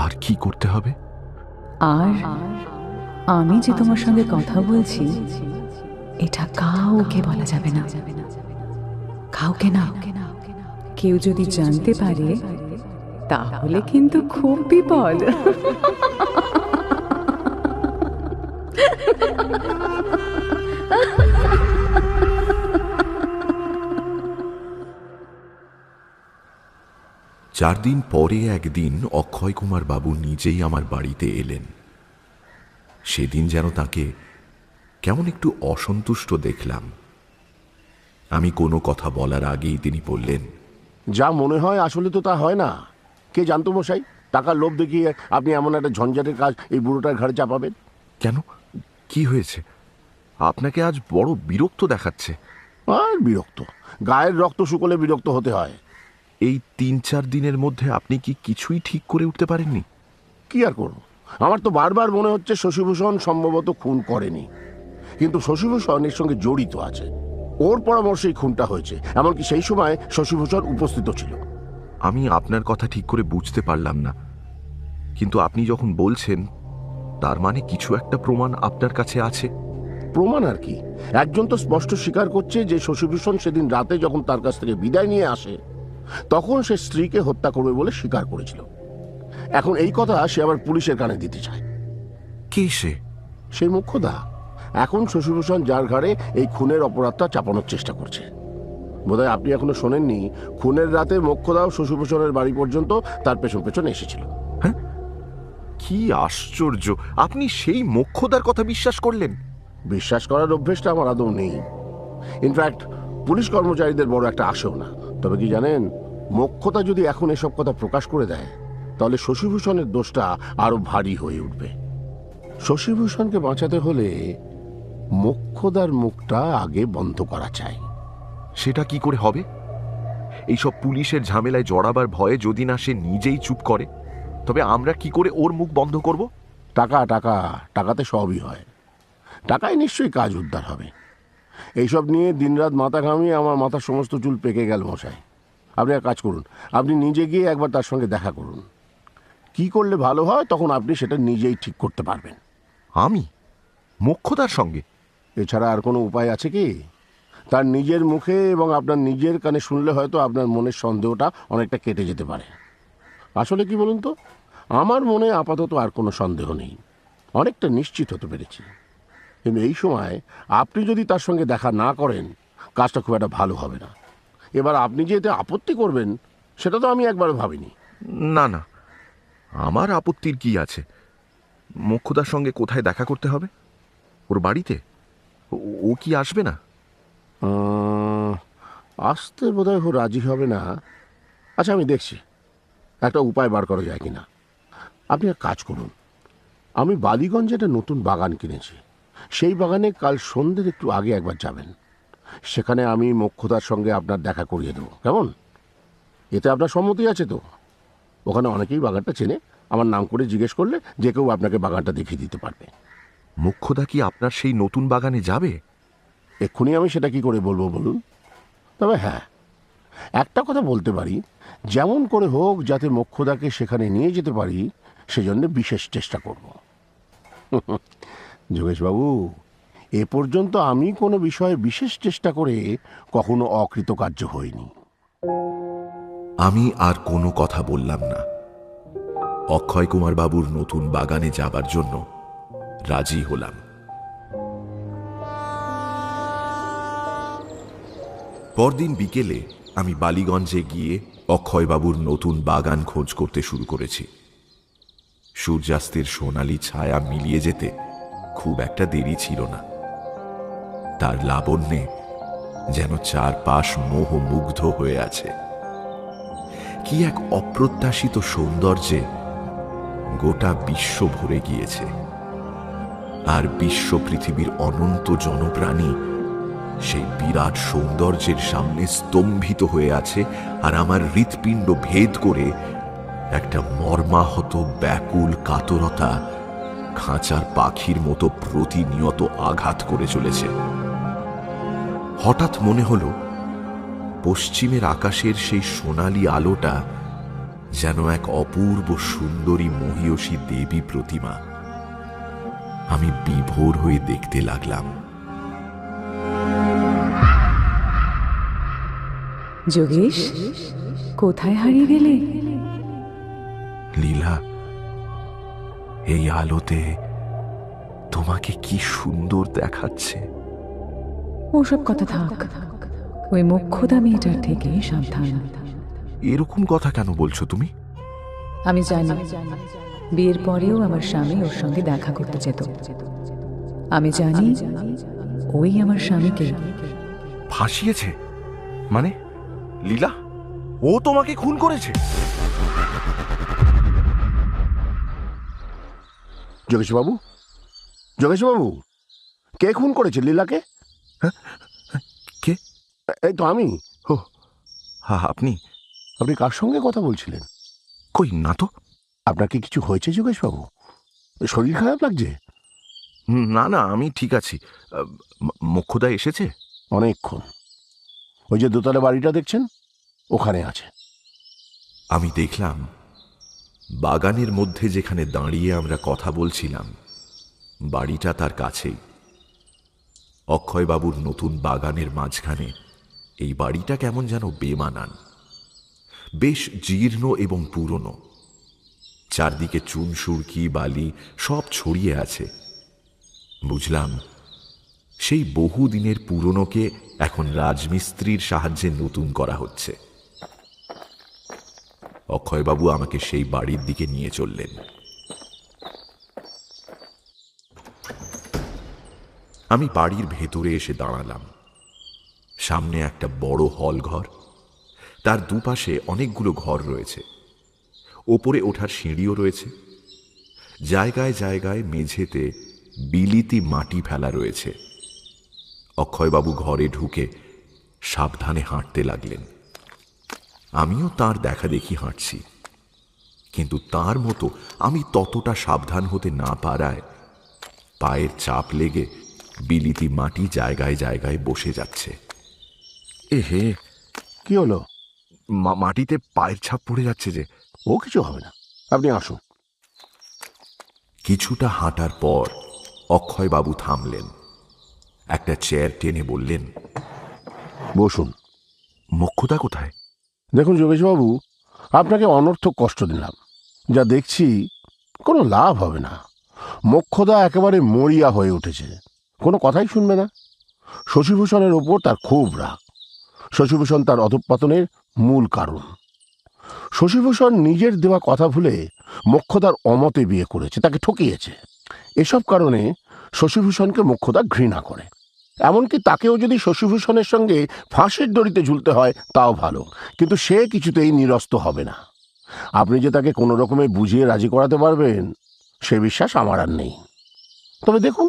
আর কি করতে হবে?
আর আমি যে তোমার সঙ্গে কথা বলছি এটা কাউকে বলা যাবে না। কাউকে না। কেউ যদি জানতে পারে তাহলে কিন্তু খুব বিপদ।
চার দিন পরে একদিন অক্ষয় কুমার বাবু নিজেই আমার বাড়িতে এলেন। সেদিন যেন তাকে কেমন একটু অসন্তুষ্ট দেখলাম। আমি কোনো কথা বলার আগেই তিনি বললেন,
যা মনে হয় আসলে তো তা হয় না। কে জানতো মশাই, টাকার লোভ দেখিয়ে আপনি এমন একটা ঝঞ্ঝাটের কাজ এই বুড়োটার ঘাড়ে চাপাবেন?
কেন, কি হয়েছে? আপনাকে আজ বড় বিরক্ত দেখাচ্ছে।
আর বিরক্ত? গায়ের রক্ত শুকলে বিরক্ত হতে হয়।
এই 3-4 দিনের মধ্যে আপনি কি কিছুই ঠিক করে উঠতে পারেননি?
কি আর করব, আমার তো বারবার মনে হচ্ছে শশীভূষণ সম্ভবত খুন করেনি, কিন্তু শশীভূষণ এর সঙ্গে জড়িত আছে। ওর পরামর্শেই খুনটা হয়েছে, এমনকি সেই সময় শশীভূষণ উপস্থিত ছিল।
আমি আপনার কথা ঠিক করে বুঝতে পারলাম না, কিন্তু আপনি যখন বলছেন তার মানে কিছু একটা প্রমাণ আপনার কাছে আছে।
প্রমাণ আর কি? একজন তো স্পষ্ট স্বীকার করছে যে শশীভূষণ সেদিন রাতে যখন তার কাছ থেকে বিদায় নিয়ে আসে তখন সে স্ত্রীকে হত্যা করবে বলে স্বীকার করেছিল। এখন এই কথা সে আবার পুলিশের কানে দিতে চায়।
কে সে?
সেই মুখ্যদা এখন শশীভূষণ যার ঘাড়ে এই খুনের অপরাধটা চাপানোর চেষ্টা করছে। বোধহয় আপনি এখনো শোনেননি, খুনের রাতে মোক্ষদাও শশীভূষণের বাড়ি পর্যন্ত তার পেছন পেছন এসেছিল।
হ্যাঁ, কি আশ্চর্য! আপনি সেই মোক্ষদার কথা বিশ্বাস করলেন?
বিশ্বাস করার অভ্যেসটা আমার আদৌ নেই। ইনফ্যাক্ট পুলিশ কর্মচারীদের বড় একটা আশাও না। তবে কি জানেন, মোক্ষদা যদি এখন এসব কথা প্রকাশ করে দেয় তাহলে শশীভূষণের দোষটা আরো ভারী হয়ে উঠবে। শশীভূষণকে বাঁচাতে হলে মোক্ষদার মুখটা আগে বন্ধ করা চাই।
সেটা কি করে হবে? এইসব পুলিশের ঝামেলায় জড়াবার ভয়ে যদি না সে নিজেই চুপ করে, তবে আমরা কি করে ওর মুখ বন্ধ করব?
টাকা টাকা টাকাতে সবই হয়। টাকায় নিশ্চয়ই কাজ উদ্ধার হবে। এইসব নিয়ে দিনরাত মাথা ঘামিয়ে আমার মাথার সমস্ত চুল পেকে গেল মশাই। আপনি এক কাজ করুন, আপনি নিজে গিয়ে একবার তার সঙ্গে দেখা করুন। কি করলে ভালো হয় তখন আপনি সেটা নিজেই ঠিক করতে পারবেন।
আমি মোক্ষদার সঙ্গে?
এছাড়া আর কোনো উপায় আছে কি? তার নিজের মুখে এবং আপনার নিজের কানে শুনলে হয়তো আপনার মনের সন্দেহটা অনেকটা কেটে যেতে পারে। আসলে কি বলুন তো, আমার মনে আপাতত আর কোনো সন্দেহ নেই, অনেকটা নিশ্চিত হতে পেরেছি। কিন্তু এই সময় আপনি যদি তার সঙ্গে দেখা না করেন, কাজটা খুব একটা ভালো হবে না। এবার আপনি যে এতে আপত্তি করবেন সেটা তো আমি একবারও ভাবিনি।
না না, আমার আপত্তির কি আছে? মোক্ষদার সঙ্গে কোথায় দেখা করতে হবে? ওর বাড়িতে? ও কি আসবে না?
আসতে বোধহয় ও রাজি হবে না। আচ্ছা, আমি দেখছি একটা উপায় বার করা যায় কিনা। আপনি এক কাজ করুন, আমি বালিগঞ্জে একটা নতুন বাগান কিনেছি, সেই বাগানে কাল সন্ধ্যের একটু আগে একবার যাবেন। সেখানে আমি মোক্ষদার সঙ্গে আপনার দেখা করিয়ে দেবো, কেমন? এতে আপনার সম্মতি আছে তো? ওখানে অনেকেই বাগানটা চেনে, আমার নাম করে জিজ্ঞেস করলে যে কেউ আপনাকে বাগানটা দেখিয়ে দিতে পারবে।
মোক্ষদা কি আপনার সেই নতুন বাগানে যাবে?
এক্ষুনি আমি সেটা কি করে বলবো বলুন? তবে হ্যাঁ, একটা কথা বলতে পারি, যেমন করে হোক যাতে মোক্ষদাকে সেখানে নিয়ে যেতে পারি সেজন্য বিশেষ চেষ্টা করব। যোগেশবাবু, এ পর্যন্ত আমি কোনো বিষয়ে বিশেষ চেষ্টা করে কখনো অকৃতকার্য হইনি।
আমি আর কোনো কথা বললাম না। অক্ষয় কুমার বাবুর নতুন বাগানে যাবার জন্য রাজি হলাম। পরদিন বিকেলে আমি বালিগঞ্জে গিয়ে অক্ষয়বাবুর নতুন বাগান খোঁজ করতে শুরু করেছি। সূর্যাস্তের সোনালি ছায়া মিলিয়ে যেতে খুব একটা দেরি ছিল না। তার লাবণ্যে যেন চারপাশ মোহমুগ্ধ হয়ে আছে। কি এক অপ্রত্যাশিত সৌন্দর্যে গোটা বিশ্ব ভরে গিয়েছে, আর বিশ্ব পৃথিবীর অনন্ত জনপ্রাণী সেই বিরাট সৌন্দর্যের সামনে স্তম্ভিত হয়ে আছে, আর আমার হৃৎপিণ্ড ভেদ করে একটা মর্মাহত ব্যাকুল কাতরতা খাঁচার পাখির মতো প্রতিনিয়ত আঘাত করে চলেছে। হঠাৎ মনে হলো পশ্চিমের আকাশের সেই সোনালি আলোটা যেন এক অপূর্ব সুন্দরী মহীয়সী দেবী প্রতিমা। আমি বিভোর হয়ে দেখতে লাগলাম।
যোগেশ, কোথায় হারিয়ে গেলে?
লীলা, এই আলোতে তোমাকে কি সুন্দর দেখাচ্ছে।
ওসব কথা থাক, ওই মোক্ষদা মেয়েটার থেকে সাবধান।
এরকম কথা কেন বলছো তুমি?
আমি জানি বিয়ের পরেও আমার স্বামী ওর সঙ্গে দেখা করতে যেত। আমি জানি ওই আমার স্বামীকে
ফাঁসিয়েছে। মানে লীলা, ও তোমাকে খুন করেছে?
যোগেশবাবু, যোগেশবাবু, কে খুন করেছে লীলাকে?
কে?
এই তো আমি।
ও হ্যাঁ, আপনি?
আপনি কার সঙ্গে কথা বলছিলেন?
কই না তো।
আপনার কি কিছু হয়েছে যোগেশবাবু? শরীর খারাপ লাগছে?
না না, আমি ঠিক আছি। মোক্ষদা এসেছে?
অনেকক্ষণ। ওই যে দোতলা বাড়িটা দেখছেন, ওখানে আছে।
আমি দেখলাম বাগানের মধ্যে যেখানে দাঁড়িয়ে আমরা কথা বলছিলাম, বাড়িটা তার কাছেই। অক্ষয়বাবুর নতুন বাগানের মাঝখানে এই বাড়িটা কেমন যেন বেমানান, বেশ জীর্ণ এবং পুরনো। চারদিকে চুন সুরকি বালি সব ছড়িয়ে আছে। বুঝলাম সেই বহুদিনের পুরনোকে এখন রাজমিস্ত্রির সাহায্যে নতুন করা হচ্ছে। অক্ষয়বাবু আমাকে সেই বাড়ির দিকে নিয়ে চললেন। আমি বাড়ির ভেতরে এসে দাঁড়ালাম। সামনে একটা বড় হল ঘর, তার দুপাশে অনেকগুলো ঘর রয়েছে। ওপরে ওঠার সিঁড়িও রয়েছে। জায়গায় জায়গায় মেঝেতে বিলিতি মাটি ফেলা রয়েছে। অক্ষয়বাবু ঘরে ঢুকে সাবধানে হাঁটতে লাগলেন। আমিও তার দেখা দেখি হাঁটছি, কিন্তু তার মতো আমি ততটা সাবধান হতে না পারায় পায়ের চাপ লেগে বিলিতি মাটি জায়গায় জায়গায় বসে যাচ্ছে।
হে, কি হলো?
মাটিতে পায়ের ছাপ পড়ে যাচ্ছে যে।
ও কিছু হবে না, আপনি আসুন।
কিছুটা হাঁটার পর অক্ষয়বাবু থামলেন, একটা চেয়ার টেনে বললেন,
বসুন।
মোক্ষদা কোথায়?
দেখুন যোগেশবাবু, আপনাকে অনর্থক কষ্ট দিলাম। যা দেখছি কোনো লাভ হবে না। মোক্ষদা একেবারে মরিয়া হয়ে উঠেছে, কোনো কথাই শুনবে না। শশীভূষণের ওপর তার খুব রাগ। শশীভূষণ তার অধঃপতনের মূল কারণ। শশীভূষণ নিজের দেওয়া কথা ভুলে মোক্ষদার অমতে বিয়ে করেছে, তাকে ঠকিয়েছে। এসব কারণে শশীভূষণকে মোক্ষদা ঘৃণা করে। এমনকি তাকেও যদি শশীভূষণের সঙ্গে ফাঁসির দড়িতে ঝুলতে হয় তাও ভালো, কিন্তু সে কিছুতেই নিরস্ত হবে না। আপনি যে তাকে কোনো রকমে বুঝিয়ে রাজি করাতে পারবেন সে বিশ্বাস আমার আর নেই। তবে দেখুন,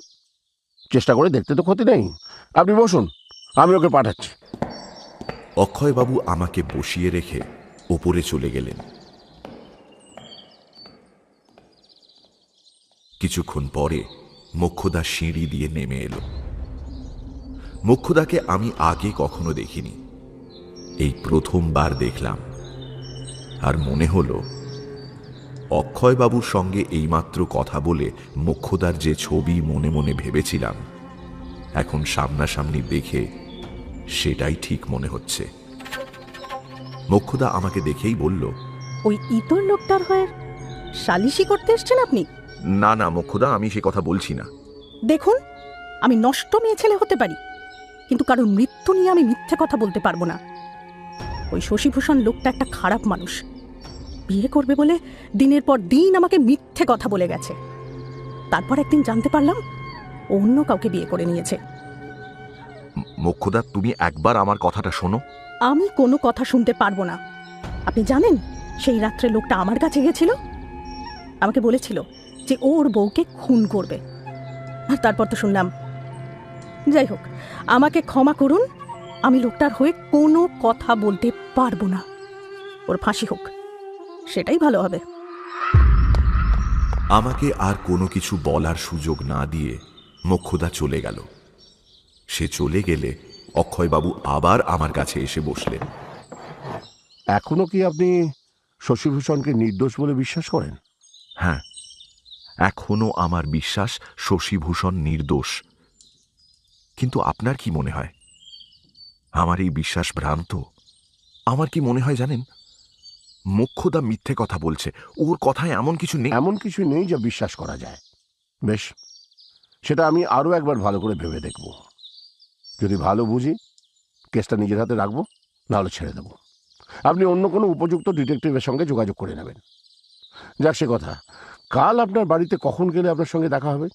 চেষ্টা করে দেখতে তো ক্ষতি নেই। আপনি বসুন, আমি ওকে পাঠাচ্ছি।
অক্ষয়বাবু আমাকে বসিয়ে রেখে ওপরে চলে গেলেন। কিছুক্ষণ পরে মোক্ষদা সিঁড়ি দিয়ে নেমে এলো। মোক্ষদাকে আমি আগে কখনো দেখিনি, এই প্রথমবার দেখলাম। আর মনে হলো অক্ষয়বাবুর সঙ্গে এইমাত্র কথা বলে মোক্ষদার যে ছবি মনে মনে ভেবেছিলাম, এখন সামনাসামনি দেখে সেটাই ঠিক মনে হচ্ছে। মোক্ষদা আমাকে দেখেই বলল,
ওই ইতর লোকটার হয়ে সালিশি করতে এসছেন আপনি?
না না মোক্ষদা, আমি সে কথা বলছি না।
দেখুন, আমি নষ্ট মেয়ে ছেলে হতে পারি, কিন্তু কারোর মৃত্যু নিয়ে আমি মিথ্যে কথা বলতে পারবো না। ওই শশীভূষণ লোকটা একটা খারাপ মানুষ। বিয়ে করবে বলে দিনের পর দিন আমাকে মিথ্যে কথা বলে গেছে। তারপর একদিন জানতে পারলাম ও অন্য কাউকে বিয়ে করে নিয়েছে।
মোক্ষদা, তুমি একবার আমার কথাটা শোনো।
আমি কোনো কথা শুনতে পারবো না। আপনি জানেন সেই রাত্রে লোকটা আমার কাছে গেছিল, আমাকে বলেছিল যে ওর বউকে খুন করবে। আর তারপর তো শুনলাম। যাই হোক, আমাকে ক্ষমা করুন, আমি লোকটার হয়ে কোনো কথা বলতে পারবো না। ওর ফাঁসি হোক, সেটাই ভালো হবে।
আমাকে আর কোনো কিছু বলার সুযোগ না দিয়ে মোক্ষদা চলে গেল। সে চলে গেলে অক্ষয়বাবু আবার আমার কাছে এসে বসলেন।
এখনো কি আপনি শশীভূষণকে নির্দোষ বলে বিশ্বাস করেন?
হ্যাঁ, এখনো আমার বিশ্বাস শশীভূষণ নির্দোষ। কিন্তু আপনার কি মনে হয় আমার এই বিশ্বাস ভ্রান্ত? আমার কি মনে হয় জানেন, মোক্ষদা মিথ্যে কথা বলছে। ওর কথায় এমন কিছু নেই।
এমন কিছু নেই যা বিশ্বাস করা যায়। বেশ, সেটা আমি আরও একবার ভালো করে ভেবে দেখব। যদি ভালো বুঝি কেসটা নিজের হাতে রাখবো, নাহলে ছেড়ে দেবো। আপনি অন্য কোনো উপযুক্ত ডিটেকটিভের সঙ্গে যোগাযোগ করে নেবেন। যাক সে কথা, কাল আপনার বাড়িতে কখন গেলে আপনার সঙ্গে দেখা হবে?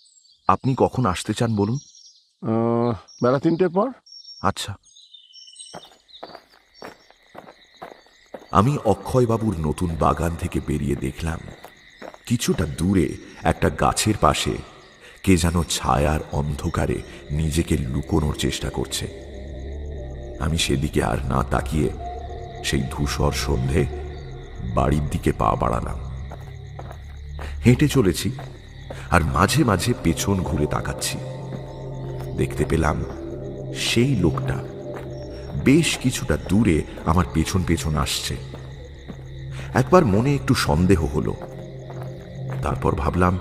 আপনি কখন আসতে চান বলুন?
বেলা 3টের পর।
আচ্ছা। আমি অক্ষয়বাবুর নতুন বাগান থেকে বেরিয়ে দেখলাম কিছুটা দূরে একটা গাছের পাশে কে যেন ছায়ার অন্ধকারে নিজেকে লুকোনোর চেষ্টা করছে। আমি সেদিকে আর না তাকিয়ে সেই ধূসর সন্ধে বাড়ির দিকে পা বাড়ালাম। হেঁটে চলেছি আর মাঝে মাঝে পেছন ঘুরে তাকাচ্ছি। দেখতে পেলাম সেই লোকটা বেশ কিছুটা দূরে আমার পেছন পেছন আসছে। একবার মনে একটু সন্দেহ হলো, তারপর ভাবলাম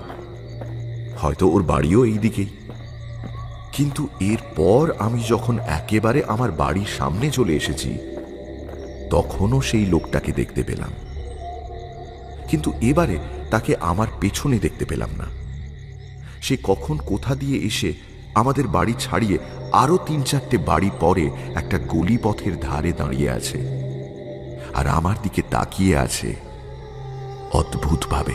হয়তো ওর বাড়িও এই দিকেই। কিন্তু এরপর আমি যখন একেবারে আমার বাড়ির সামনে চলে এসেছি তখনও সেই লোকটাকে দেখতে পেলাম, কিন্তু এবারে তাকে আমার পেছনে দেখতে পেলাম না। সে কখন কোথা দিয়ে এসে আমাদের বাড়ি ছাড়িয়ে আরো 3-4টে বাড়ি পরে একটা গলি পথের ধারে দাঁড়িয়ে আছে আর আমার দিকে তাকিয়ে আছে অদ্ভুতভাবে।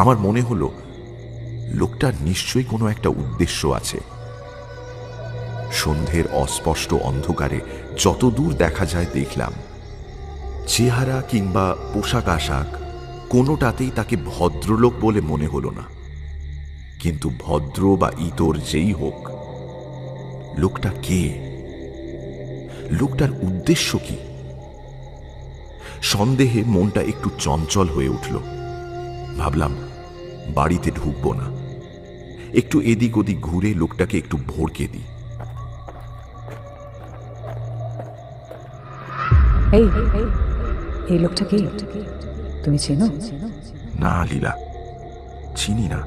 আমার মনে হলো লোকটার নিশ্চয়ই কোনো একটা উদ্দেশ্য আছে। সন্ধ্যের অস্পষ্ট অন্ধকারে যতদূর দেখা যায় দেখলাম চেহারা কিংবা পোশাক আশাক কোনোটাতেই তাকে ভদ্রলোক বলে মনে হলো না। কিন্তু ভদ্র বা ইতর যেই হোক, লোকটা কে? লোকটার উদ্দেশ্য কি? সন্দেহে মনটা একটু চঞ্চল হয়ে উঠল। ভাবলাম বাড়িতে ঢুকবো না, একটু এদিক ওদিক ঘুরে লোকটাকে একটু ভড়কে দিই।
এই লোকটা কে? তুমি চেনো?
না লীলা, চিনি না।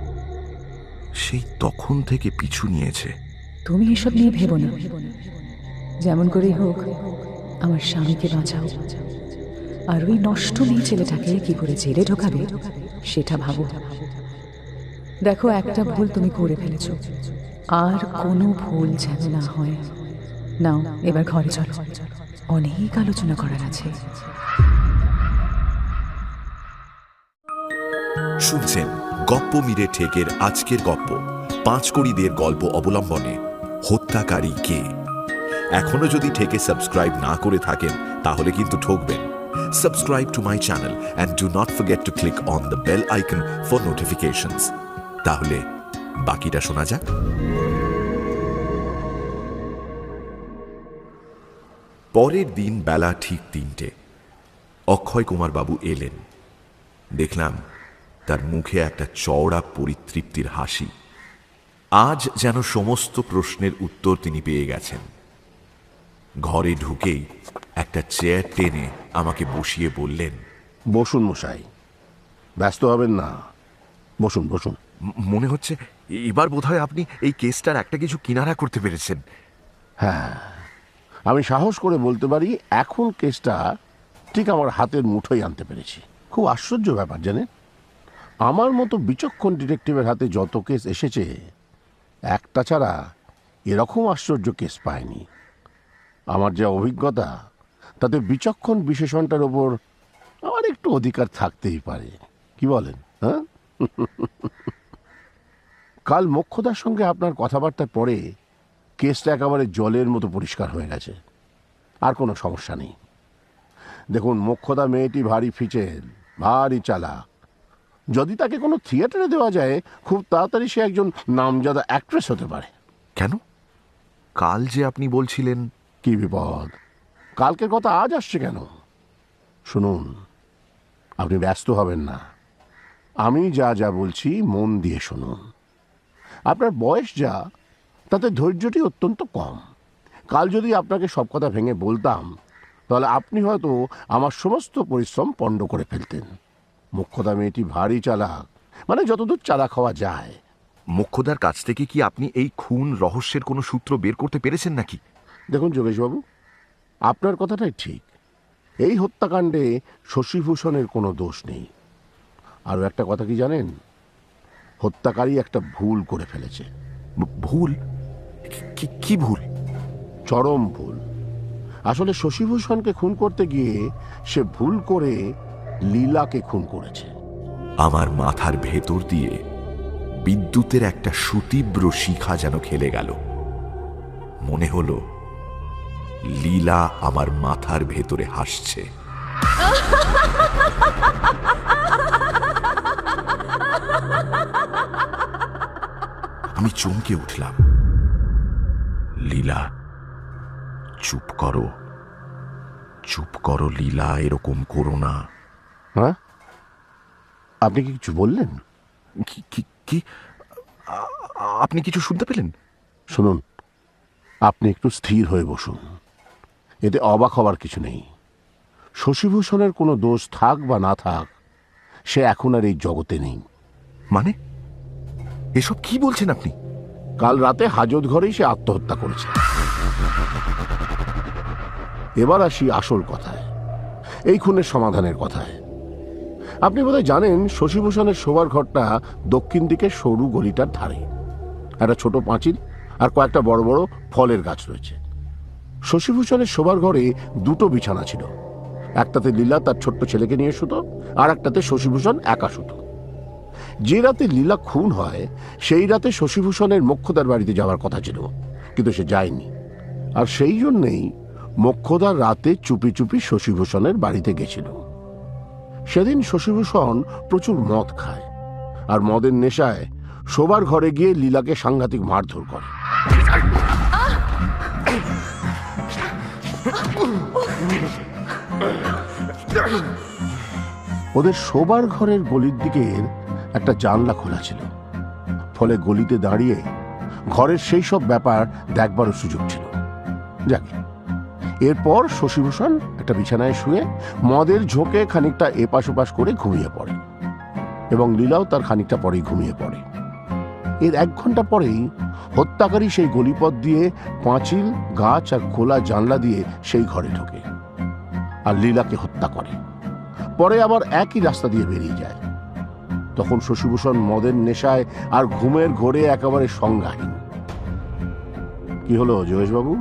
সেই তখন থেকে পিছু নিয়েছে।
তুমি এসব নিয়ে ভেবো না। যেমন করেই হোক আমার স্বামীকে বাঁচাও, আর ওই নষ্ট মেয়ে ছেলেটাকে কি করে জেলে ঢোকাবে সেটা ভাবো। দেখো, একটা ভুল তুমি করে ফেলেছো, আর কোনো ভুল যেন না হয়। নাও এবার ঘরে চলো, অনেক আলোচনা করার আছে।
শুনছেন গপ্প মিরে ঠেকের আজকের গপ্প, পাঁচকড়িদের গল্প অবলম্বনে হত্যাকারী কে। এখনো যদি ঠেকে সাবস্ক্রাইব না করে থাকেন তাহলে কিন্তু ঠকবেন। Subscribe to my channel and do not forget to click on the bell icon for notifications. তাহলে বাকিটা শোনা যাক। পরের দিন বেলা ঠিক ৩টে। অক্ষয় কুমার বাবু এলেন। দেখলাম তার মুখে একটা চওড়া পরিতৃপ্তির হাসি। আজ যেন সমস্ত প্রশ্নের উত্তর তিনি পেয়ে গেছেন। ঘরে ঢুকেই একটা চেয়ার টেনে আমাকে বসিয়ে বললেন,
বসুন মশাই, ব্যস্ত হবেন না, বসুন বসুন।
মনে হচ্ছে এবার বোধহয় আপনি এই কেসটার একটা কিছু কিনারা করতে পেরেছেন।
হ্যাঁ, আমি সাহস করে বলতে পারি এখন কেসটা ঠিক আমার হাতের মুঠোয় আনতে পেরেছি। খুব আশ্চর্য ব্যাপার জানেন, আমার মতো বিচক্ষণ ডিটেকটিভের হাতে যত কেস এসেছে একটা ছাড়া এরকম আশ্চর্য কেস পায়নি। আমার যা অভিজ্ঞতা তাতে বিচক্ষণ বিশেষণটার ওপর আমার একটু অধিকার থাকতেই পারে, কি বলেন? হ্যাঁ, কাল মোক্ষদার সঙ্গে আপনার কথাবার্তার পরে কেসটা একেবারে জলের মতো পরিষ্কার হয়ে গেছে, আর কোনো সমস্যা নেই। দেখুন, মোক্ষদা মেয়েটি ভারী ফিচেল, ভারী চালাক। যদি তাকে কোনো থিয়েটারে দেওয়া যায় খুব তাড়াতাড়ি সে একজন নামজাদা অ্যাক্ট্রেস হতে পারে।
কেন? কাল যে আপনি বলছিলেন।
কি বিপদ, কালকের কথা আজ আসছে কেন? শুনুন, আপনি ব্যস্ত হবেন না, আমি যা যা বলছি মন দিয়ে শুনুন। আপনার বয়স যা, তাতে ধৈর্যটি অত্যন্ত কম। কাল যদি আপনাকে সব কথা ভেঙে বলতাম তাহলে আপনি হয়তো আমার সমস্ত পরিশ্রম পণ্ড করে ফেলতেন। মোক্ষদা মেয়েটি ভারী চালাক, মানে যতদূর চালাক হওয়া যায়।
মোক্ষদার কাছ থেকে কি আপনি এই খুন রহস্যের কোনো সূত্র বের করতে পেরেছেন নাকি?
দেখুন যোগেশবাবু, আপনার কথাটাই ঠিক। এই হত্যাকাণ্ডে শশীভূষণের কোনো দোষ নেই। আরও একটা কথা কি জানেন, হত্যাকারী একটা ভুল করে ফেলেছে।
ভুল? কি ভুল?
চরম ভুল। আসলে শশীভূষণকে খুন করতে গিয়ে সে ভুল করে লীলাকে খুন করেছে।
আমার মাথার ভেতর দিয়ে বিদ্যুতের একটা সুতীব্র শিখা যেন খেলে গেল। মনে হলো লীলা আমার মাথার ভেতরে হাসছে। আমি চমকে উঠলাম। লীলা, চুপ করো, চুপ করো লীলা, এরকম করো না।
হ্যাঁ, আপনি কি কিছু বললেন?
কি আপনি কিছু শুনতে পেলেন?
শুনুন, আপনি একটু স্থির হয়ে বসুন। এতে অবাক হবার কিছু নেই। শশীভূষণের কোনো দোষ থাক বা না থাক, সে এখন আর এই জগতে নেই।
মানে এসব কি বলছেন আপনি?
কাল রাতে হাজত ঘরেই সে আত্মহত্যা করেছে। এবার আসি আসল কথায়, এই খুনের সমাধানের কথায়। আপনি বোধহয় জানেন শশীভূষণের শোবার ঘরটা দক্ষিণ দিকে সরু গলিটার ধারে। একটা ছোট পাঁচিল আর কয়েকটা বড় বড় ফলের গাছ রয়েছে। শশীভূষণের শোবার ঘরে দুটো বিছানা ছিল। একটাতে লীলা তার ছোট্ট ছেলেকে নিয়ে শুতো, আর একটাতে শশীভূষণ একা শুতো। যে রাতে লীলা খুন হয় সেই রাতে শশীভূষণের মোক্ষদার বাড়িতে যাওয়ার কথা ছিল, কিন্তু সে যায়নি। আর সেই জন্যেই মোক্ষদার রাতে চুপি চুপি শশীভূষণের বাড়িতে গেছিল। সেদিন শশীভূষণ প্রচুর মদ খায়, আর মদের নেশায় শোবার ঘরে গিয়ে লীলাকে সাংঘাতিক মারধর করে। ওদের শোবার ঘরের গলির দিকের একটা জানলা খোলা ছিল, ফলে গলিতে দাঁড়িয়ে ঘরের সেই সব ব্যাপার দেখবারও সুযোগ ছিল। যাকে এরপর শশীভূষণ একটা বিছানায় শুয়ে মদের ঝোঁকে খানিকটা এপাশ ওপাশ করে ঘুমিয়ে পড়ে, এবং লীলাও তার খানিকটা পরেই ঘুমিয়ে পড়ে। এর 1 ঘন্টা পরেই হত্যাকারী সেই গলিপথ দিয়ে পাঁচিল, গাছ আর খোলা জানলা দিয়ে সেই ঘরে ঢোকে আর লীলাকে হত্যা করে। পরে আবার একই রাস্তা দিয়ে বেরিয়ে যায়। তখন শশীভূষণ মদের নেশায় আর ঘুমের ঘোরে একেবারে সংজ্ঞাহীন। কি হলো জয়েশবাবু,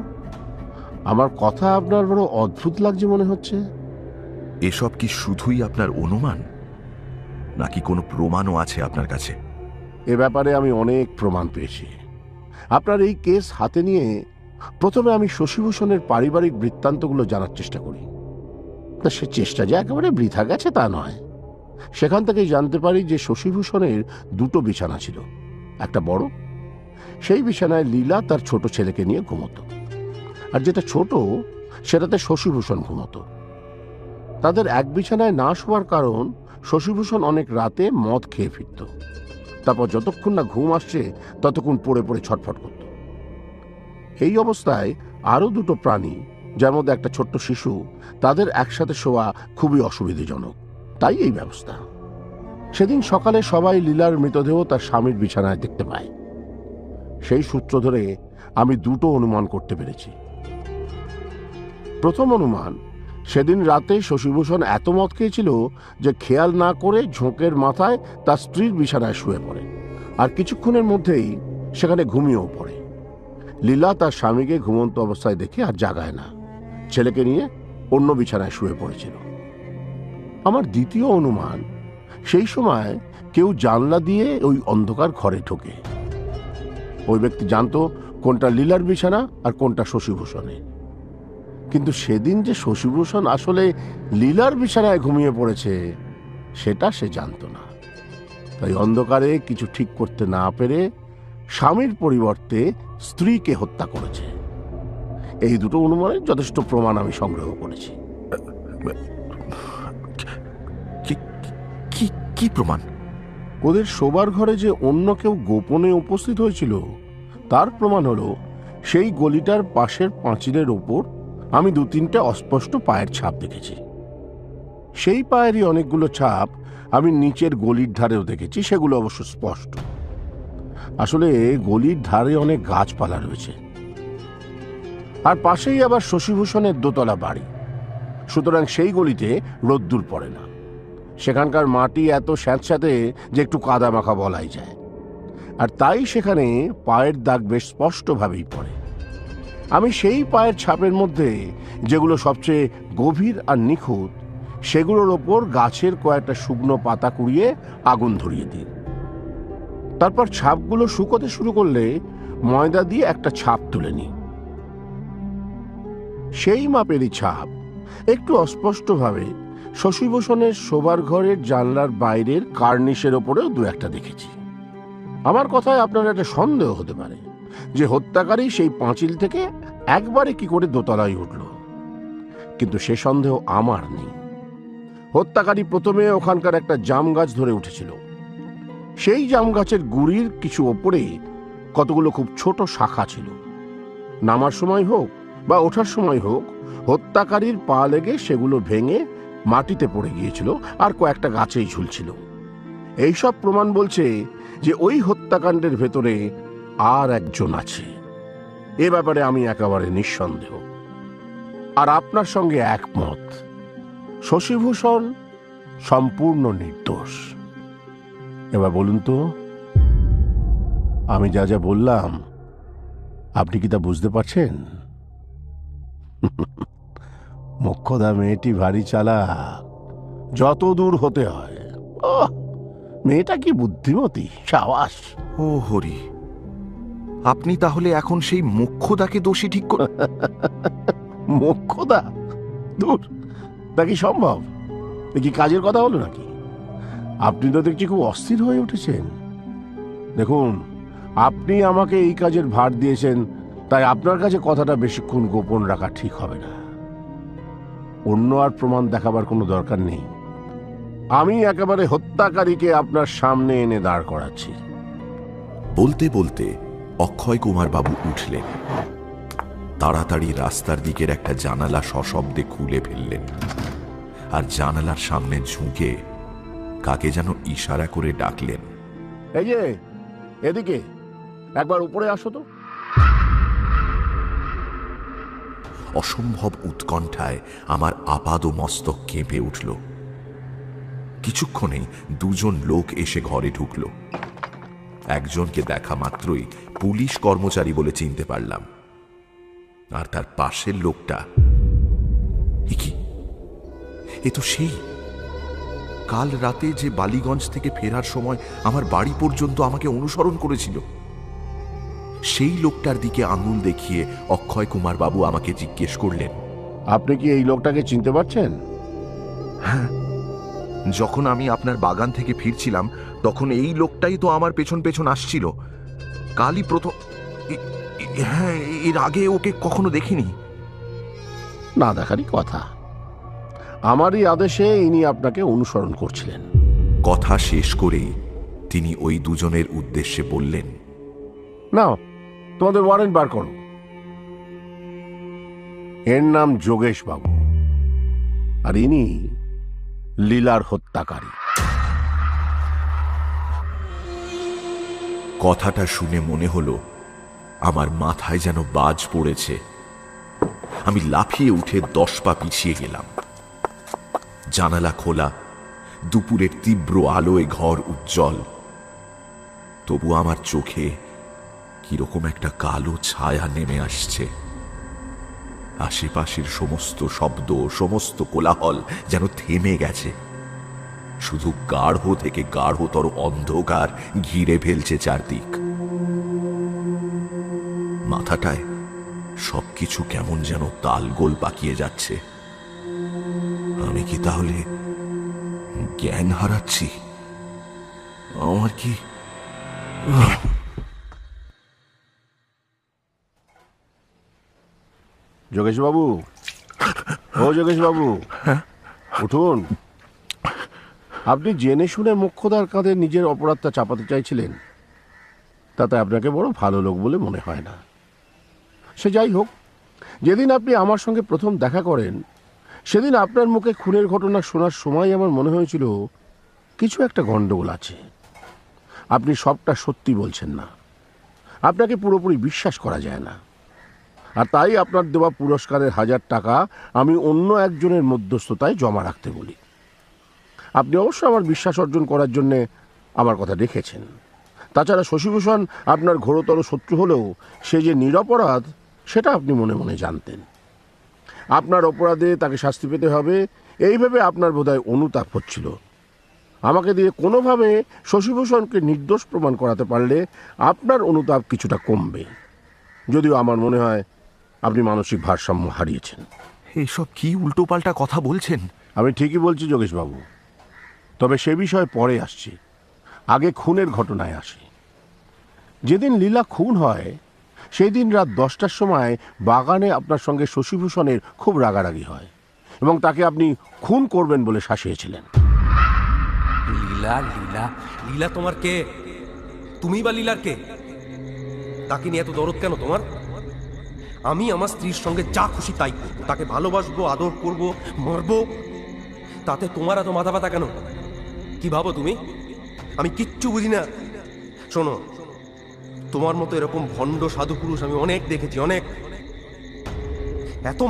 আমার কথা আপনার বড় অদ্ভুত লাগছে মনে হচ্ছে।
এসব কি শুধুই আপনার অনুমান, নাকি কোনো প্রমাণও আছে আপনার কাছে?
এ ব্যাপারে আমি অনেক প্রমাণ পেয়েছি। আপনার এই কেস হাতে নিয়ে প্রথমে আমি শশীভূষণের পারিবারিক বৃত্তান্তগুলো জানার চেষ্টা করি। তা সে চেষ্টা যে একেবারে বৃথা গেছে তা নয়। সেখান থেকেই জানতে পারি যে শশীভূষণের 2টো বিছানা ছিল। একটা বড়, সেই বিছানায় লীলা তার ছোট ছেলেকে নিয়ে ঘুমতো, আর যেটা ছোট সেটাতে শশীভূষণ ঘুমতো। তাদের এক বিছানায় না শোয়ার কারণ শশীভূষণ অনেক রাতে মদ খেয়ে ফিরত, তারপর যতক্ষণ না ঘুম আসছে ততক্ষণ পড়ে পড়ে ছটফট করত। এই অবস্থায় আরো 2টো প্রাণী, যার মধ্যে একটা ছোট্ট শিশু, তাদের একসাথে শোয়া খুবই অসুবিধাজনক, তাই এই ব্যবস্থা। সেদিন সকালে সবাই লীলার মৃতদেহ তার স্বামীর বিছানায় দেখতে পায়। সেই সূত্র ধরে আমি 2টো অনুমান করতে পেরেছি। প্রথম অনুমান, সেদিন রাতে শশীভূষণ এত মদ খেয়েছিল যে খেয়াল না করে ঝোঁকের মাথায় তার স্ত্রীর বিছানায় শুয়ে পড়ে, আর কিছুক্ষণের মধ্যেই সেখানে ঘুমিয়েও পড়ে। লীলা তার স্বামীকে ঘুমন্ত অবস্থায় দেখে আর জাগায় না, ছেলেকে নিয়ে অন্য বিছানায় শুয়ে পড়েছিল। আমার দ্বিতীয় অনুমান, সেই সময় কেউ জানলা দিয়ে ওই অন্ধকার ঘরে ঢোকে। ওই ব্যক্তি জানতো কোনটা লীলার বিছানা আর কোনটা শশীভূষণের। কিন্তু সেদিন যে শশীভূষণ আসলে লীলার বিছানায় ঘুমিয়ে পড়েছে সেটা সে জানতো না। তাই অন্ধকারে কিছু ঠিক করতে না পেরে স্বামীর পরিবর্তে স্ত্রীকে হত্যা করেছে। এই 2টো অনুমানের যথেষ্ট প্রমাণ আমি সংগ্রহ করেছি।
কি প্রমাণ?
ওদের শোবার ঘরে যে অন্য কেউ গোপনে উপস্থিত হয়েছিল তার প্রমাণ হলো সেই গলিটার পাশের পাঁচিলের ওপর আমি 2-3টে অস্পষ্ট পায়ের ছাপ দেখেছি। সেই পায়েরই অনেকগুলো ছাপ আমি নিচের গলির ধারেও দেখেছি, সেগুলো অবশ্য স্পষ্ট। আসলে গলির ধারে অনেক গাছপালা রয়েছে, আর পাশেই আবার শশীভূষণের 2তলা বাড়ি, সুতরাং সেই গলিতে রোদ্দুর পড়ে না। সেখানকার মাটি এত স্যাঁতস্যাঁতে যে একটু কাদা মাখা বলাই যায়, আর তাই সেখানে পায়ের দাগ বেশ স্পষ্টভাবেই পড়ে। আমি সেই পায়ের ছাপের মধ্যে যেগুলো সবচেয়ে গভীর আর নিখুঁত, সেগুলোর ওপর গাছের কয়েকটা শুকনো পাতা কুড়িয়ে আগুন ধরিয়ে দিই। তারপর ছাপগুলো শুকোতে শুরু করলে ময়দা দিয়ে একটা ছাপ তুলে নিই। সেই মাপেরই ছাপ একটু অস্পষ্টভাবে শশীভূষণের শোবার ঘরের জানলার বাইরের কার্নিশের ওপরেও 2-একটা দেখেছি। আমার কথায় আপনার একটা সন্দেহ হতে পারে যে হত্যাকারী সেই পাঁচিল থেকে একবারে কি করে 2তলায় উঠল, কিন্তু সে সন্দেহ আমার নেই। হত্যাকারী প্রথমে ওখানকার একটা জাম গাছ ধরে উঠেছিল। সেই জাম গাছের গুড়ির কিছু ওপরে কতগুলো খুব ছোট শাখা ছিল। নামার সময় হোক বা ওঠার সময় হোক, হত্যাকারীর পা লেগে সেগুলো ভেঙে মাটিতে পড়ে গিয়েছিল আর কয়েকটা গাছেই ঝুলছিল। এইসব প্রমাণ বলছে যে ওই হত্যাকাণ্ডের ভেতরে আর একজন আছে। এ ব্যাপারে আমি একেবারে নিঃসন্দেহ, আর আপনার সঙ্গে একমত। শশীভূষণ সম্পূর্ণ নির্দোষ। এবার বলুন তো, আমি যা যা বললাম আপনি কি তা বুঝতে পারছেন? মোক্ষদা মেয়েটি ভারী চালাক, যত দূর হতে হয়। মেয়েটা কি বুদ্ধিমতী, সাবাস।
ও হরি, আপনি তাহলে এখন সেই মোক্ষদাকে দোষী ঠিক করে?
মোক্ষদা? দূর, তা কি সম্ভব? কি কাজের কথা হলো নাকি? আপনি তো দেখছি খুব অস্থির হয়ে উঠেছেন। দেখুন, আপনি আমাকে এই কাজের ভার দিয়েছেন, তাই আপনার কাছে কথাটা বেশিক্ষণ গোপন রাখা ঠিক হবে না। অন্য আর প্রমাণ দেখাবার কোনো দরকার নেই। আমি একেবারে হত্যাকারীকে আপনার সামনে এনে দাঁড় করাচ্ছি।
বলতে বলতে অক্ষয় কুমার বাবু উঠলেন, তাড়াতাড়ি রাস্তার দিকের একটা জানালা সশব্দে খুলে ফেললেন, আর জানালার সামনে ঝুঁকে কাকে যেন ইশারা করে ডাকলেন,
এই যে এদিকে একবার উপরে আসো তো।
অসম্ভব উৎকণ্ঠায় আমার আপাদ মস্তক কেঁপে উঠল। কিছুক্ষণেই দুজন লোক এসে ঘরে ঢুকল। একজনকে দেখা মাত্রই পুলিশ কর্মচারী বলে চিনতে পারলাম, আর তার পাশের লোকটা কি, এ তো সেই কাল রাতে যে বালিগঞ্জ থেকে ফেরার সময় আমার বাড়ি পর্যন্ত আমাকে অনুসরণ করেছিল। সেই লোকটার দিকে আঙুল দেখিয়ে অক্ষয় কুমার বাবু আমাকে জিজ্ঞেস করলেন,
আপনি কি এই লোকটাকে চিনতে পারছেন?
হ্যাঁ, যখন আমি আপনার বাগান থেকে ফিরছিলাম তখন এই লোকটাই তো আমার পেছন পেছন আসছিল। কালই প্রথম। হ্যাঁ, এর আগে ওকে কখনো দেখিনি।
না দেখারই কথা, আমারই আদেশে ইনি আপনাকে অনুসরণ করছিলেন।
কথা শেষ করেই তিনি ওই দুজনের উদ্দেশ্যে বললেন,
নাও তোমাদের ওয়ারেন্ট বার করো। এর নাম যোগেশ বাবু, আর ইনি লীলার হত্যাকারী।
কথাটা শুনে মনে হলো আমার মাথায় যেন বাজ পড়েছে। আমি লাফিয়ে উঠে 10 পা পিছিয়ে গেলাম। জানালা খোলা, দুপুরের তীব্র আলোয় ঘর উজ্জ্বল, তবু আমার চোখে কিরকম একটা কালো ছায়া নেমে আসছে। আশেপাশের সমস্ত শব্দ, সমস্ত কোলাহল যেন থেমে গেছে। শুধু গাঢ় থেকে গাঢ়তর অন্ধকার ঘিরে ফেলছে চারদিক। মাথাটায় সবকিছু কেমন যেন তালগোল পাকিয়ে যাচ্ছে। আমি কি তাহলে জ্ঞান হারাচ্ছি? আমার কি
যোগেশ বাবু, ও যোগেশ বাবু, উঠুন। আপনি জেনে শুনে মোক্ষদার কাঁধে নিজের অপরাধটা চাপাতে চাইছিলেন, তাতে আপনাকে বড় ভালো লোক বলে মনে হয় না। সে যাই হোক, যেদিন আপনি আমার সঙ্গে প্রথম দেখা করেন সেদিন আপনার মুখে খুনের ঘটনা শোনার সময় আমার মনে হয়েছিল কিছু একটা গন্ডগোল আছে। আপনি সবটা সত্যি বলছেন না, আপনাকে পুরোপুরি বিশ্বাস করা যায় না। আর তাই আপনার দেওয়া পুরস্কারের 1000 টাকা আমি অন্য একজনের মধ্যস্থতায় জমা রাখতে বলি। আপনি অবশ্য আমার বিশ্বাস অর্জন করার জন্য আমার কথা রেখেছেন। তাছাড়া শশীভূষণ আপনার ঘোরতর শত্রু হলেও সে যে নিরপরাধ সেটা আপনি মনে মনে জানতেন। আপনার অপরাধে তাকে শাস্তি পেতে হবে এইভাবে আপনার বোধহয় অনুতাপ হচ্ছিল। আমাকে দিয়ে কোনোভাবে শশীভূষণকে নির্দোষ প্রমাণ করাতে পারলে আপনার অনুতাপ কিছুটা কমবে। যদিও আমার মনে হয় আপনি মানসিক ভারসাম্য হারিয়েছেন।
এসব কি উল্টোপাল্টা কথা বলছেন?
আমি ঠিকই বলছি যোগেশবাবু, তবে সে বিষয়ে পরে আসছি। আগে খুনের ঘটনায় আসি। যেদিন লীলা খুন হয় সেই দিন রাত 10টার সময় বাগানে আপনার সঙ্গে শশীভূষণের খুব রাগারাগি হয় এবং তাকে আপনি খুন করবেন বলে শাসিয়েছিলেন।
লীলা লীলা লীলা তোমার কে? তুমি বা লীলার কে? তাকে নিয়ে এত দরদ কেন তোমার? আমি আমার স্ত্রীর সঙ্গে যা খুশি তাই করবো, তাকে ভালোবাসবো, আদর করবো, মরবো, তাতে তোমার এত মাথা ব্যথা কেন? কি ভাবো তুমি? আমি কিচ্ছু বুঝি না। শোনো, তোমার মতো এরকম ভণ্ড সাধু পুরুষ আমি অনেক দেখেছি, অনেক। এত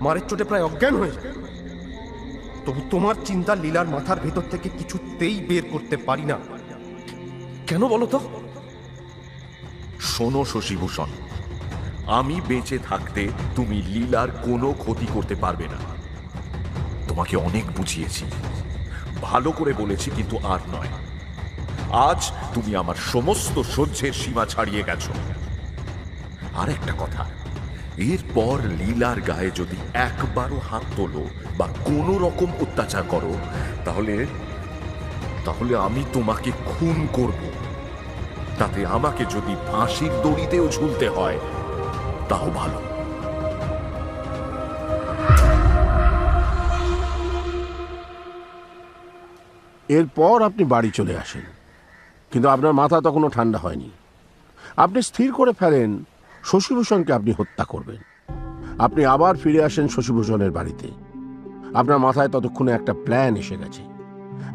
মারের চোটে প্রায় অজ্ঞান হয়ে যায়। তবু তোমার চিন্তা লীলার মাথার ভেতর থেকে কিছুতেই বের করতে পারি না। কেন বলো তো?
শোনো শশীভূষণ, আমি বেঁচে থাকতে তুমি লীলার কোনো ক্ষতি করতে পারবে না। তোমাকে অনেক বুঝিয়েছি, ভালো করে বলেছি, কিন্তু আর নয়। আজ তুমি আমার সমস্ত সহ্যের সীমা ছাড়িয়ে গেছো। আর একটা কথা, এরপর লীলার গায়ে যদি একবারও হাত তোলো বা কোনো রকম অত্যাচার করো, তাহলে আমি তোমাকে খুন করব। তাতে আমাকে যদি ফাঁসির দড়িতেও ঝুলতে হয় তাও ভালো।
এরপর আপনি বাড়ি চলে আসেন, কিন্তু আপনার মাথা তখনও ঠান্ডা হয়নি। আপনি স্থির করে ফেলেন শশীভূষণকে আপনি হত্যা করবেন। আপনি আবার ফিরে আসেন শশীভূষণের বাড়িতে। আপনার মাথায় ততক্ষণে একটা প্ল্যান এসে গেছে।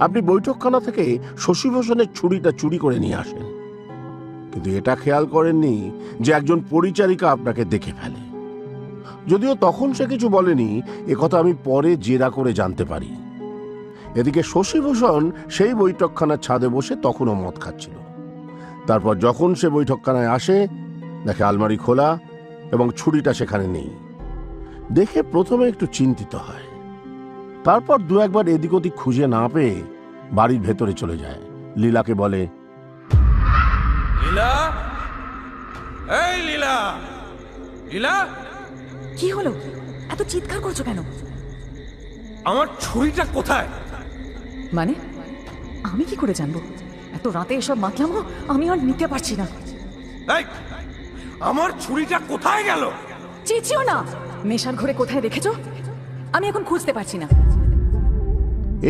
আপনি বৈঠকখানা থেকে শশীভূষণের ছুরিটা চুরি করে নিয়ে আসেন, কিন্তু এটা খেয়াল করেননি যে একজন পরিচারিকা আপনাকে দেখে ফেলে। যদিও তখন সে কিছু বলেনি, একথা আমি পরে জেরা করে জানতে পারি। এদিকে শশীভূষণ সেই বৈঠকখানার ছাদে বসে তখনও মদ খাচ্ছিল। তারপর যখন সে বৈঠকখানায় আসে, দেখে আলমারি খোলা এবং ছুরিটা সেখানে নেই। দেখে প্রথমে একটু চিন্তিত হয়, তারপর দু একবার এদিক ওদিক খুঁজে না পেয়ে বাড়ির ভেতরে চলে যায়। লীলাকে বলে,
লীলা, এই লীলা, লীলা,
কি হলো? এত চিৎকার করছো কেন?
আমার ছুরিটা কোথায়?
মানে আমি কি করে জানবো? এত রাতে এসব মাতলামো আমি আর নিতে পারছি না।
এই, আমার ছুরিটা কোথায় গেল?
চেঁচিও না। নেশার ঘরে কোথায় রেখেছো আমি এখন খুঁজতে পারছি না।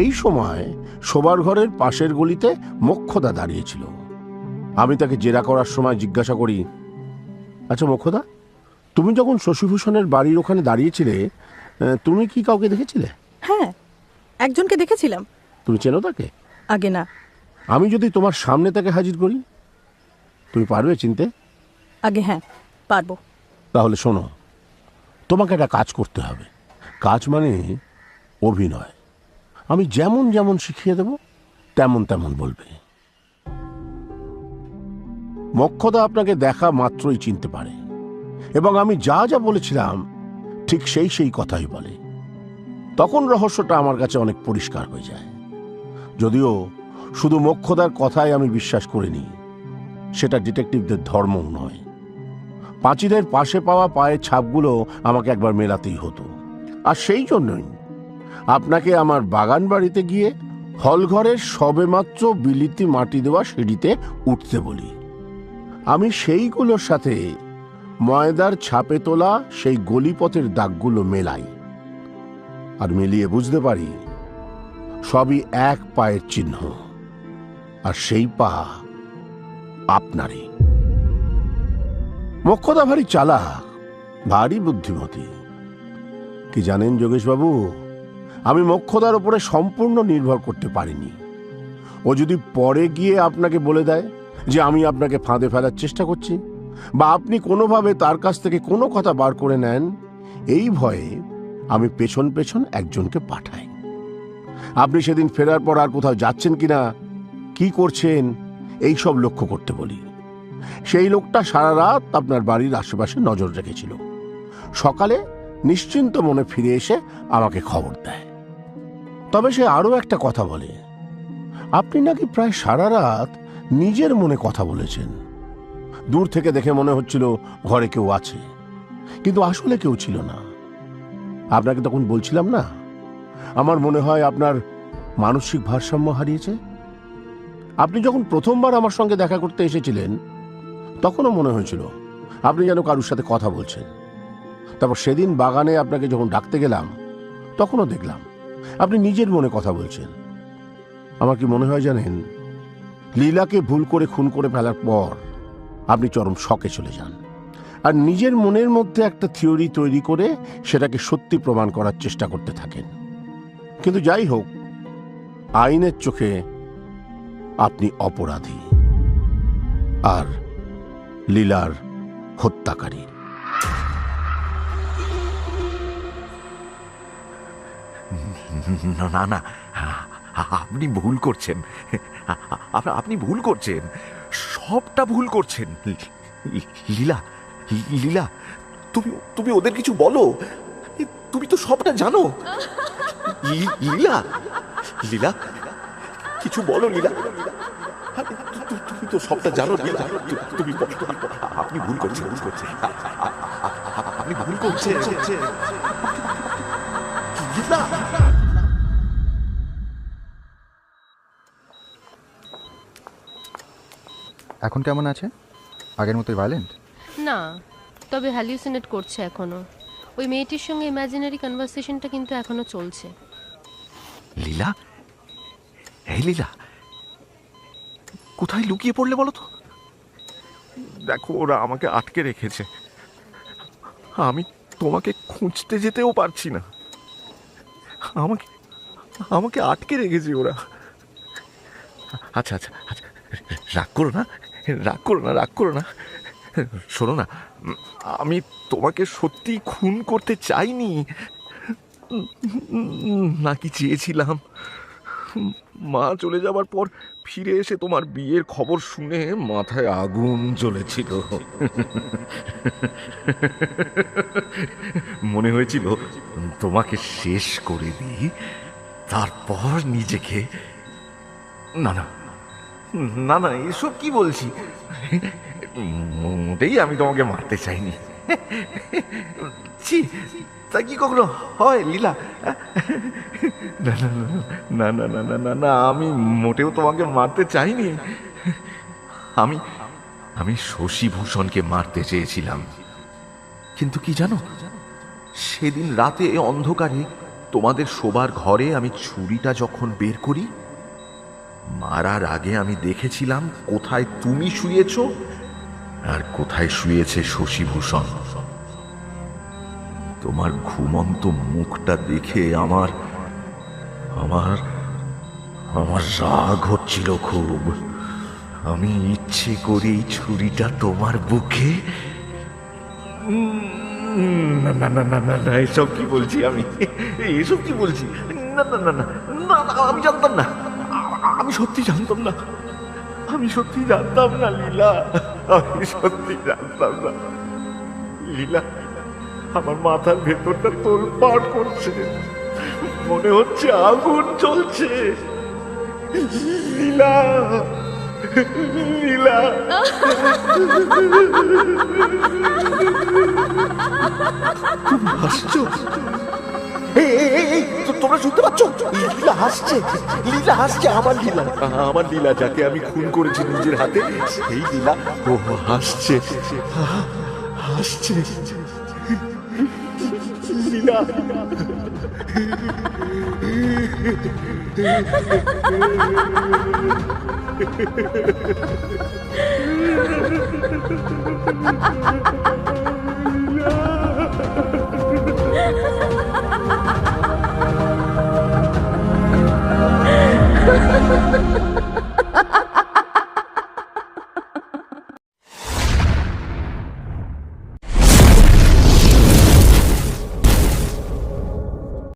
এই সময় শোবার ঘরের পাশের গলিতে মোক্ষদা দাঁড়িয়েছিল। আমি তাকে জেরা করার সময় জিজ্ঞাসা করি, আচ্ছা মোক্ষদা, তুমি যখন শশীভূষণের বাড়ির ওখানে দাঁড়িয়েছিলে, তুমি কি কাউকে দেখেছিলে?
হ্যাঁ, একজনকে দেখেছিলাম।
তুমি চেনো তাকে?
আগে না।
আমি যদি তোমার সামনে তাকে হাজির করি, তুমি পারবে চিনতে?
আগে হ্যাঁ, পারবো।
তাহলে শোনো, তোমাকে একটা কাজ করতে হবে। কাজ মানে অভিনয়। আমি যেমন যেমন শিখিয়ে দেব তেমন তেমন বলবে। মোক্ষদা আপনাকে দেখা মাত্রই চিনতে পারে এবং আমি যা যা বলেছিলাম ঠিক সেই কথাই বলে। তখন রহস্যটা আমার কাছে অনেক পরিষ্কার হয়ে যায়। যদিও শুধু মোক্ষদার কথাই আমি বিশ্বাস করিনি, সেটা ডিটেকটিভদের ধর্মও নয়। পাঁচিলের পাশে পাওয়া পায়ের ছাপগুলো আমাকে একবার মেলাতেই হতো। আর সেই জন্যই আপনাকে আমার বাগান বাড়িতে গিয়ে হলঘরের সবেমাত্র বিলিতি মাটি দেওয়া সিঁড়িতে উঠতে বলি। আমি সেইগুলোর সাথে ময়দার ছাপে তোলা সেই গলিপথের দাগগুলো মেলাই, আর মিলিয়ে বুঝতে পারি সবই এক পায়ের চিহ্ন, আর সেই পা আপনারই। মোক্ষদা ভারী চালাক, ভারী বুদ্ধিমতী। কি জানেন যোগেশবাবু, আমি মোক্ষদার উপরে সম্পূর্ণ নির্ভর করতে পারিনি। ও যদি পরে গিয়ে আপনাকে বলে দেয় যে আমি আপনাকে ফাঁদে ফেলার চেষ্টা করছি, বা আপনি কোনোভাবে তার কাছ থেকে কোনো কথা বার করে নেন, এই ভয়ে আমি পেছন পেছন একজনকে পাঠাই। আপনি সেদিন ফেরার পর আর কোথাও যাচ্ছেন কিনা, কি করছেন, এই সব লক্ষ্য করতে বলি। সেই লোকটা সারা রাত আপনার বাড়ির আশেপাশে নজর রেখেছিল। সকালে নিশ্চিন্ত মনে ফিরে এসে আমাকে খবর দেয়। তবে সে আরো একটা কথা বলে, আপনি নাকি প্রায় সারা রাত নিজের মনে কথা বলেছেন। দূর থেকে দেখে মনে হচ্ছিল ঘরে কেউ আছে, কিন্তু আসলে কেউ ছিল না। আপনাকে তখন বলছিলাম না, আমার মনে হয় আপনার মানসিক ভারসাম্য হারিয়েছে। আপনি যখন প্রথমবার আমার সঙ্গে দেখা করতে এসেছিলেন, তখনও মনে হয়েছিল আপনি যেন কারুর সাথে কথা বলছেন। তারপর সেদিন বাগানে আপনাকে যখন ডাকতে গেলাম, তখনও দেখলাম আপনি নিজের মনে কথা বলছেন। আমার কি মনে হয় জানেন, লীলাকে ভুল করে খুন করে ফেলার পর আপনি চরম শকে চলে যান, আর নিজের মনের মধ্যে একটা থিওরি তৈরি করে সেটাকে সত্যি প্রমাণ করার চেষ্টা করতে থাকেন। কিন্তু যাই হোক, আইনের চোখে আপনি অপরাধী আর লীলার হত্যাকারী।
না না, আপনি ভুল করছেন। আপনি ভুল করছেন, সবটা ভুল করছেন। লীলা, লীলা, তুমি ওদের কিছু বলো। তুমি তো সবটা জানো। লীলা, লীলা, কিছু বলো লীলা। তুমি তো সবটা জানো লীলা। তুমি আপনি ভুল করছেন, আপনি ভুল করছেন লীলা।
এখন কেমন আছে? আগের মতোই ভায়োলেন্ট?
না, তবে হ্যালিউসিনেট করছে এখনো। ওই মেয়েটির সঙ্গে ইমাজিনারি কনভারসেশনটা কিন্তু এখনো চলছে।
লীলা, এই লীলা, কোথায় লুকিয়ে পড়লে বলো তো? দেখো, ওরা আমাকে আটকে রেখেছে, আমি তোমাকে খুঁজতে যেতেও পারছি না। আমাকে আমাকে আটকে রেখেছে ওরা। আচ্ছা আচ্ছা আচ্ছা, রাগ করো না, রাগ করো না, রাগ করো না। শোনো না, আমি তোমাকে সত্যি খুন করতে চাইনি, নাকি চেয়েছিলাম। মা চলে যাবার পর ফিরে এসে তোমার বিয়ের খবর শুনে মাথায় আগুন জ্বলেছিল। মনে হয়েছিল তোমাকে শেষ করে দিই, তারপর নিজেকে। না না না না, এসব কি বলছি? মোটেই আমি তোমাকে মারতে চাইনি। ছি, তা কি কখনো হয় লীলা? না না না না না না না না, আমি মোটেও তোমাকে মারতে চাইনি। আমি আমি শশীভূষণকে মারতে চেয়েছিলাম, কিন্তু কি জানো, সেদিন রাতে অন্ধকারে তোমাদের শোবার ঘরে আমি ছুরিটা যখন বের করি, মারার আগে আমি দেখেছিলাম কোথায় তুমি শুয়েছ আর কোথায় শুয়েছে শশীভূষণ। তোমার ঘুমন্ত মুখটা দেখে আমার আমার আমার রাগ হচ্ছিল খুব। আমি ইচ্ছে করেই ছুরিটা তোমার বুকে। না না না না না না, এসব কি বলছি আমি? এসব কি বলছি? না না না না না, আমি জানতাম না, আমি সত্যি জানতাম না, আমি সত্যি জানতাম না লীলা, আমি সত্যি জানতাম না লীলা। আমার মাথার ভেতরটা তোলপাড় করছে, মনে হচ্ছে আগুন জ্বলছে। লীলা, লীলা। তুমি হাসছো? তোমরা শুনতে পাচ্ছ? লীলা হাসছে, লীলা হাসছে, আমার লীলা, আমার লীলা, যাকে আমি খুন করেছি নিজের হাতে, সেই লীলা। ও হাসছে, হাসছে লীলা।
Ha ha ha ha!